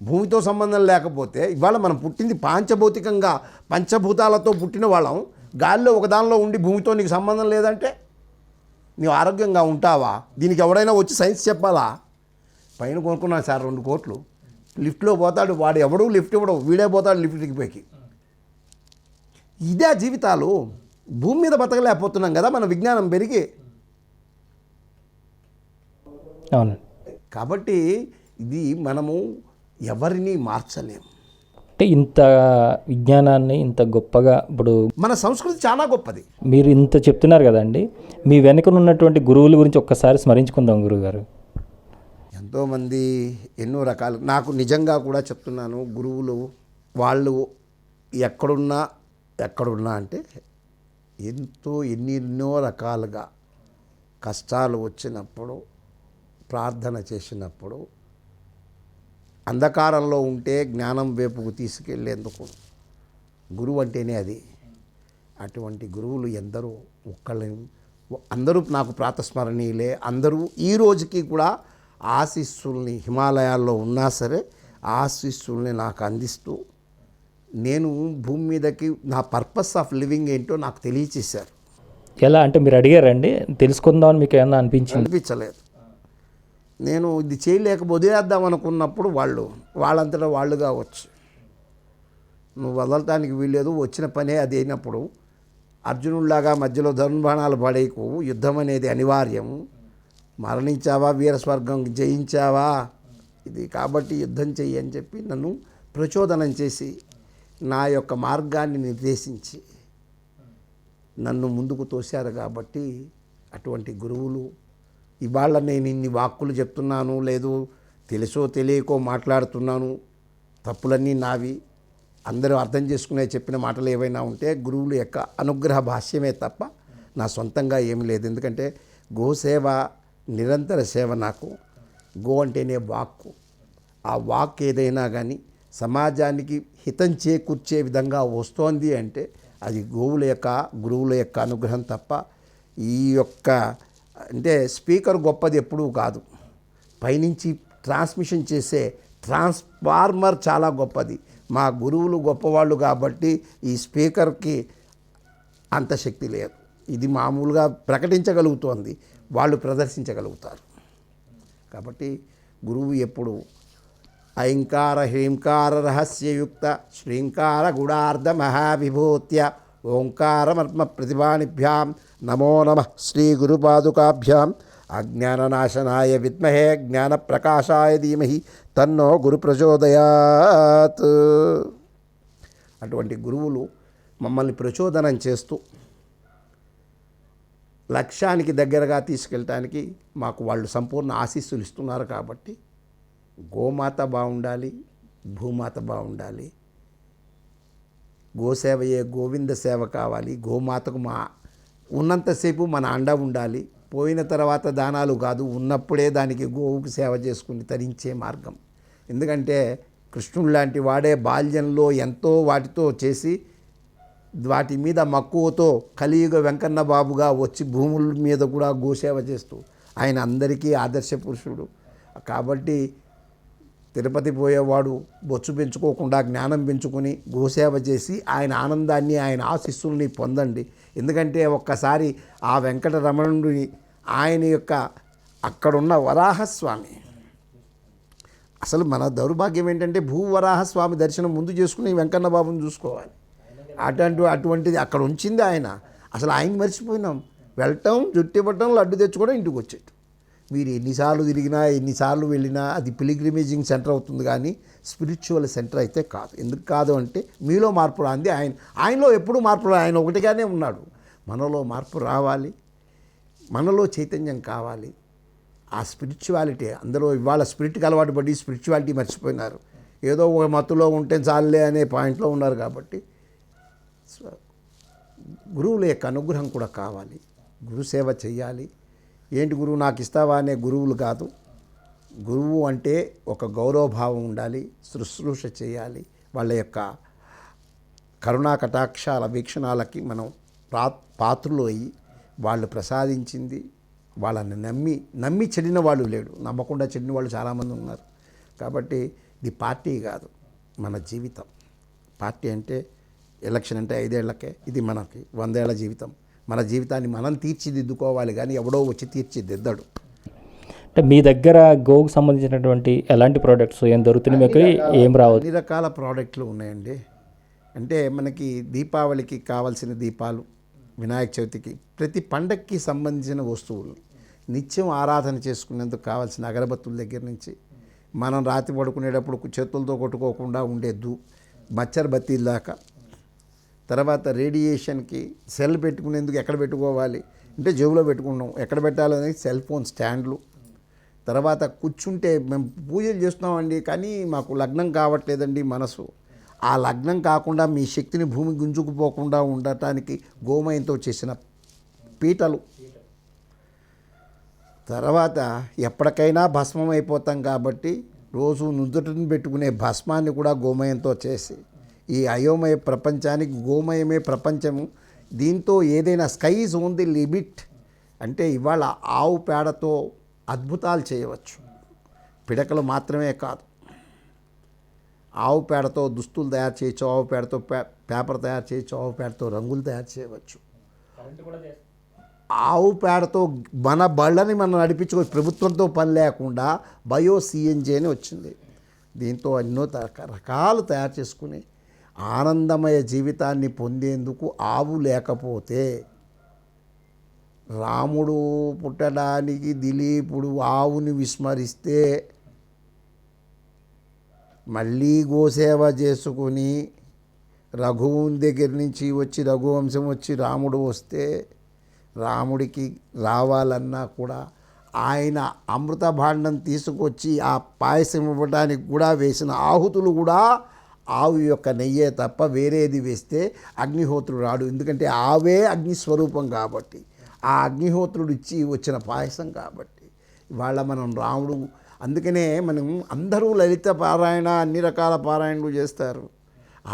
భూమితో సంబంధం లేకపోతే ఇవాళ మనం పుట్టింది పాంచభౌతికంగా, పంచభూతాలతో పుట్టిన వాళ్ళం. గాల్లో ఒకదానిలో ఉండి భూమితో నీకు సంబంధం లేదంటే నీవు ఆరోగ్యంగా ఉంటావా? దీనికి ఎవడైనా వచ్చి సైన్స్ చెప్పాలా? పైన కొనుక్కున్నాను సార్ 2 కోట్లు, లిఫ్ట్లో పోతాడు వాడు, ఎవడు లిఫ్ట్ ఇవ్వడం, వీడే పోతాడు లిఫ్ట్కి పైకి. ఇదే జీవితాలు. భూమి మీద బతకలేకపోతున్నాం కదా మన విజ్ఞానం పెరిగి. అవును. కాబట్టి ఇది మనము ఎవరిని మార్చలేము. అంటే ఇంత విజ్ఞానాన్ని ఇంత గొప్పగా ఇప్పుడు మన సంస్కృతి చాలా గొప్పది. మీరు ఇంత చెప్తున్నారు కదండి, మీ వెనుకనున్నటువంటి గురువుల గురించి ఒక్కసారి స్మరించుకుందాం గురువుగారు. ఎంతోమంది ఎన్నో రకాలు, నాకు నిజంగా కూడా చెప్తున్నాను, గురువులు వాళ్ళు ఎక్కడున్నా అంటే ఎన్నో రకాలుగా కష్టాలు వచ్చినప్పుడు, ప్రార్థన చేసినప్పుడు, అంధకారంలో ఉంటే జ్ఞానం వైపుకు తీసుకెళ్లేందుకు గురువు అంటేనే అది. అటువంటి గురువులు ఎందరో, అందరూ నాకు ప్రాతస్మరణీయులే. అందరూ ఈ రోజుకి కూడా ఆశీస్సుల్ని, హిమాలయాల్లో ఉన్నా సరే ఆశీస్సుల్ని నాకు అందిస్తూ నేను భూమి మీదకి నా పర్పస్ ఆఫ్ లివింగ్ ఏంటో నాకు తెలియచేశారు. ఎలా అంటే మీరు అడిగారండి తెలుసుకుందామని మీకు ఏమన్నా అనిపించింది? అనిపించలేదు. నేను ఇది చేయలేక వదిలేద్దాం అనుకున్నప్పుడు వాళ్ళంతటా వాళ్ళుగా వచ్చి నువ్వు వదలటానికి వీల్లేదు, వచ్చిన పనే అది అయినప్పుడు అర్జునుడిలాగా మధ్యలో ధనుర్బాణాలు పడేకు, యుద్ధం అనేది అనివార్యం, మరణించావా వీరస్వర్గం జయించావా ఇది, కాబట్టి యుద్ధం చెయ్యి అని చెప్పి నన్ను ప్రచోదనం చేసి నా యొక్క మార్గాన్ని నిర్దేశించి నన్ను ముందుకు తోశారు. కాబట్టి అటువంటి గురువులు ఇవాళ నేను ఇన్ని వాక్కులు చెప్తున్నాను, లేదు తెలుసో తెలియకో మాట్లాడుతున్నాను, తప్పులన్నీ నావి, అందరూ అర్థం చేసుకునే చెప్పిన మాటలు ఏవైనా ఉంటే గురువుల యొక్క అనుగ్రహ భాష్యమే తప్ప నా సొంతంగా ఏమీ లేదు. ఎందుకంటే గోసేవ నిరంతర సేవ. నాకు గో అంటేనే వాక్కు. ఆ వాక్ ఏదైనా కానీ సమాజానికి హితం చేకూర్చే విధంగా వస్తోంది అంటే అది గోవుల యొక్క గురువుల యొక్క అనుగ్రహం తప్ప ఈ యొక్క అంటే స్పీకర్ గొప్పది ఎప్పుడూ కాదు, పైనుంచి ట్రాన్స్మిషన్ చేసే ట్రాన్స్ఫార్మర్ చాలా గొప్పది. మా గురువులు గొప్పవాళ్ళు కాబట్టి ఈ స్పీకర్కి అంత శక్తి లేదు. ఇది మామూలుగా ప్రకటించగలుగుతోంది, వాళ్ళు ప్రదర్శించగలుగుతారు. కాబట్టి గురువు ఎప్పుడు ఐంకార హ్రీంకార రహస్యయుక్త శ్రీంకార గుడార్ధ మహావిభూత్య ఓంకారమర్మ ప్రతిభానిభ్యాం నమో నమః శ్రీ గురుపాదుకాభ్యాం అజ్ఞాననాశనాయ విద్మహే జ్ఞానప్రకాశాయ ధీమహి తన్నో గురు ప్రచోదయాత్. అటువంటి గురువులు మమ్మల్ని ప్రచోదనం చేస్తూ లక్ష్యానికి దగ్గరగా తీసుకెళ్ళటానికి మాకు వాళ్ళు సంపూర్ణ ఆశీస్సులు ఇస్తున్నారు. కాబట్టి గోమాత బాగుండాలి, భూమాత బాగుండాలి, గోసేవయే గోవింద సేవ కావాలి. గోమాతకు మా ఉన్నంతసేపు మన అండ ఉండాలి. పోయిన తర్వాత దానాలు కాదు, ఉన్నప్పుడే దానికి గోవుకు సేవ చేసుకుని తరించే మార్గం. ఎందుకంటే కృష్ణుడు లాంటి వాడే బాల్యంలో ఎంతో వాటితో చేసి వాటి మీద మక్కువతో కలియుగ వెంకన్న బాబుగా వచ్చి భూముల మీద కూడా గోసేవ చేస్తూ ఆయన అందరికీ ఆదర్శ పురుషుడు. కాబట్టి తిరుపతి పోయేవాడు బొచ్చు పెంచుకోకుండా జ్ఞానం పెంచుకొని గోసేవ చేసి ఆయన ఆనందాన్ని ఆయన ఆశీస్సుల్ని పొందండి. ఎందుకంటే ఒక్కసారి ఆ వెంకటరమణుడిని ఆయన యొక్క అక్కడున్న వరాహస్వామి, అసలు మన దౌర్భాగ్యం ఏంటంటే భూవరాహస్వామి దర్శనం ముందు చేసుకుని వెంకన్న బాబుని చూసుకోవాలి. అటువంటిది అక్కడ ఉంచింది ఆయన. అసలు ఆయన మర్చిపోయినాం. వెళ్ళటం, జుట్టివ్వటం, లడ్డు తెచ్చుకోవడం, ఇంటికి వచ్చేట్టు. మీరు ఎన్నిసార్లు తిరిగినా ఎన్నిసార్లు వెళ్ళినా అది పిలిగ్రిమేజింగ్ సెంటర్ అవుతుంది కానీ స్పిరిచువల్ సెంటర్ అయితే కాదు. ఎందుకు కాదు అంటే మీలో మార్పు రాంది ఆయనలో ఎప్పుడూ మార్పు ఆయన ఒకటిగానే ఉన్నాడు. మనలో మార్పు రావాలి, మనలో చైతన్యం కావాలి. ఆ స్పిరిచువాలిటీ అందరూ ఇవాళ స్పిరిట్కి అలవాటు పడి స్పిరిచువాలిటీ మర్చిపోయినారు. ఏదో ఒక మత్తులో ఉంటే చాలులే అనే పాయింట్లో ఉన్నారు. కాబట్టి గురువుల యొక్క అనుగ్రహం కూడా కావాలి. గురుసేవ చెయ్యాలి. ఏంటి గురువు నాకు ఇస్తావా అనే గురువులు కాదు. గురువు అంటే ఒక గౌరవభావం ఉండాలి, శుశ్రూష చేయాలి. వాళ్ళ యొక్క కరుణా కటాక్షాల వీక్షణాలకి మనం పాత్రులు అయ్యి వాళ్ళు ప్రసాదించింది వాళ్ళని నమ్మి చెడిన వాళ్ళు లేడు, నమ్మకుండా చెడిన వాళ్ళు చాలామంది ఉన్నారు. కాబట్టి ఇది పార్టీ కాదు, మన జీవితం. పార్టీ అంటే ఎలక్షన్ అంటే 5 ఏళ్లకే, ఇది మనకి 100 ఏళ్ల జీవితం. మన జీవితాన్ని మనం తీర్చిదిద్దుకోవాలి కానీ ఎవడో వచ్చి తీర్చిదిద్దడు. అంటే మీ దగ్గర గోవుకు సంబంధించినటువంటి ఎలాంటి ప్రోడక్ట్స్ ఏం దొరుకుతున్నాయి, మీకు ఏం రావచ్చు? అన్ని రకాల ప్రోడక్ట్లు ఉన్నాయండి. అంటే మనకి దీపావళికి కావాల్సిన దీపాలు, వినాయక చవితికి, ప్రతి పండక్కి సంబంధించిన వస్తువులు, నిత్యం ఆరాధన చేసుకునేందుకు కావాల్సిన అగరబత్తుల దగ్గర నుంచి మనం రాత్రి పడుకునేటప్పుడు చేతులతో కొట్టుకోకుండా ఉండే మచ్చర్ బత్తీల దాకా, తర్వాత రేడియేషన్కి సెల్ పెట్టుకునేందుకు ఎక్కడ పెట్టుకోవాలి అంటే జేబులో పెట్టుకున్నాం, ఎక్కడ పెట్టాలనేది సెల్ ఫోన్ స్టాండ్లు, తర్వాత కూర్చుంటే మేము పూజలు చేస్తున్నామండి కానీ మాకు లగ్నం కావట్లేదండి మనసు, ఆ లగ్నం కాకుండా మీ శక్తిని భూమి గుంజుకుపోకుండా ఉండటానికి గోమయంతో చేసిన పీటలు, తర్వాత ఎప్పటికైనా భస్మం అయిపోతాం కాబట్టి రోజు నుదుటిని పెట్టుకునే భస్మాన్ని కూడా గోమయంతో చేసి ఈ అయోమయ ప్రపంచానికి గోమయమే ప్రపంచము. దీంతో ఏదైనా sky is own the limit. అంటే ఇవాళ ఆవు పేడతో అద్భుతాలు చేయవచ్చు. పిడకలు మాత్రమే కాదు, ఆవు పేడతో దుస్తులు తయారు చేయొచ్చు, ఆవు పేడతో పేపర్ తయారు చేయొచ్చు, ఆవు పేడతో రంగులు తయారు చేయవచ్చు. ఆవు పేడతో మన బళ్ళని మనం నడిపించుకోవచ్చు. ప్రభుత్వంతో పని లేకుండా బయో సిఎన్జి అని వచ్చింది. దీంతో ఎన్నో రకాలు తయారు చేసుకుని ఆనందమయ జీవితాన్ని పొందేందుకు ఆవు లేకపోతే రాముడు పుట్టడానికి దిలీపుడు ఆవుని విస్మరిస్తే మళ్ళీ గోసేవ చేసుకుని రఘువుని దగ్గర నుంచి వచ్చి రఘువంశం వచ్చి రాముడు వస్తే రాముడికి రావాలన్నా కూడా ఆయన అమృత భాండం తీసుకొచ్చి ఆ పాయసం ఇవ్వడానికి కూడా వేసిన ఆహుతులు కూడా ఆవు యొక్క నెయ్యే తప్ప వేరేది వేస్తే అగ్నిహోత్రుడు రాడు. ఎందుకంటే ఆవే అగ్నిస్వరూపం కాబట్టి, ఆ అగ్నిహోత్రుడు ఇచ్చి వచ్చిన పాయసం కాబట్టి ఇవాళ మనం రాముడు. అందుకనే మనం అందరూ లలిత పారాయణ అన్ని రకాల పారాయణలు చేస్తారు.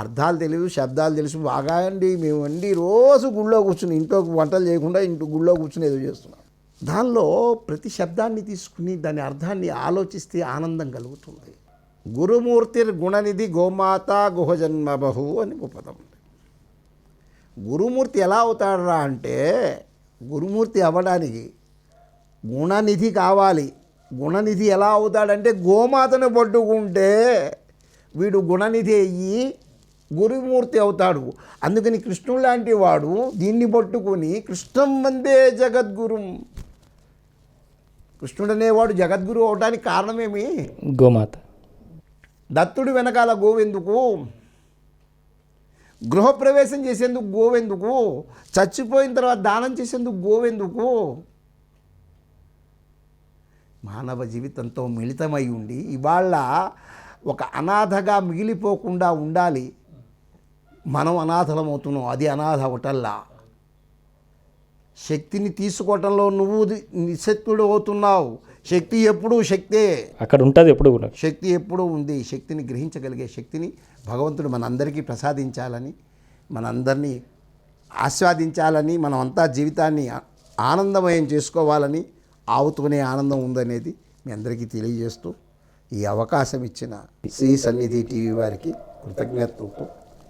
అర్థాలు తెలియదు, శబ్దాలు తెలుసు బాగా అండి. మేము అండి రోజు గుళ్ళో కూర్చుని ఇంట్లో వంటలు చేయకుండా గుళ్ళో కూర్చుని ఏదో చేస్తున్నాం. దానిలో ప్రతి శబ్దాన్ని తీసుకుని దాని అర్థాన్ని ఆలోచిస్తే ఆనందం కలుగుతుంది. గురుమూర్తిర్ గుణనిధి గోమాత గుహజన్మబహు అని ఉపపదం. గురుమూర్తి ఎలా అవుతాడరా అంటే, గురుమూర్తి అవ్వడానికి గుణనిధి కావాలి. గుణనిధి ఎలా అవుతాడంటే గోమాతను పట్టుకుంటే వీడు గుణనిధి అయ్యి గురుమూర్తి అవుతాడు. అందుకని కృష్ణుడు లాంటి వాడు దీన్ని పట్టుకొని కృష్ణం వందే జగద్గురుం. కృష్ణుడు అనేవాడు జగద్గురు అవడానికి కారణమేమి? గోమాత. దత్తుడి వెనకాల గోవెందుకు? గృహప్రవేశం చేసేందుకు గోవెందుకు? చచ్చిపోయిన తర్వాత దానం చేసేందుకు గోవెందుకు? మానవ జీవితంతో మిళితమై ఉండి ఇవాళ ఒక అనాథగా మిగిలిపోకుండా ఉండాలి. మనం అనాథలమవుతున్నాం, అది అనాథ అవటల్లా. శక్తిని తీసుకోవటంలో నువ్వు నిశక్తుడు అవుతున్నావు. శక్తి ఎప్పుడూ శక్తే, అక్కడ ఉంటుంది ఎప్పుడు కూడా. శక్తి ఎప్పుడూ ఉంది. శక్తిని గ్రహించగలిగే శక్తిని భగవంతుడు మనందరికీ ప్రసాదించాలని, మనందరినీ ఆస్వాదించాలని, మనం అంతా జీవితాన్ని ఆనందమయం చేసుకోవాలని, ఆవుతూనే ఆనందం ఉందనేది మీ అందరికీ తెలియజేస్తూ ఈ అవకాశం ఇచ్చిన శ్రీ సన్నిధి టీవీ వారికి కృతజ్ఞతతో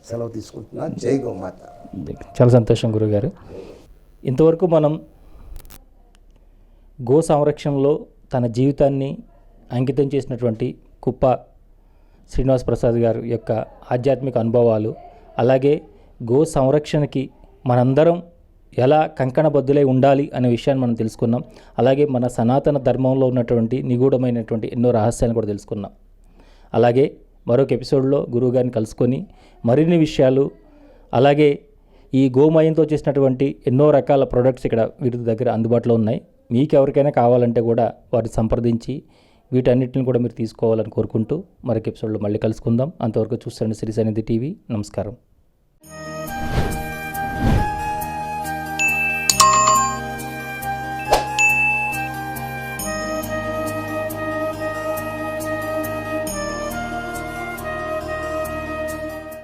సెలవు తీసుకుంటున్నా. జై గోమాత. చాలా సంతోషం గురుగారు. ఇంతవరకు మనం గో సంరక్షణలో తన జీవితాన్ని అంకితం చేసినటువంటి కుప్ప శ్రీనివాస్ ప్రసాద్ గారు యొక్క ఆధ్యాత్మిక అనుభవాలు, అలాగే గో సంరక్షణకి మనందరం ఎలా కంకణబద్దులై ఉండాలి అనే విషయాన్ని మనం తెలుసుకున్నాం. అలాగే మన సనాతన ధర్మంలో ఉన్నటువంటి నిగూఢమైనటువంటి ఎన్నో రహస్యాలను కూడా తెలుసుకున్నాం. అలాగే మరొక ఎపిసోడ్లో గురువుగారిని కలుసుకొని మరిన్ని విషయాలు, అలాగే ఈ గోమయంతో చేసినటువంటి ఎన్నో రకాల ప్రొడక్ట్స్ ఇక్కడ వీరి దగ్గర అందుబాటులో ఉన్నాయి. మీకు ఎవరికైనా కావాలంటే కూడా వారిని సంప్రదించి వీటన్నిటిని కూడా మీరు తీసుకోవాలని కోరుకుంటూ మరొక ఎపిసోడ్లో మళ్ళీ కలుసుకుందాం. అంతవరకు చూడండి శ్రీ సన్నిధి టీవీ. నమస్కారం.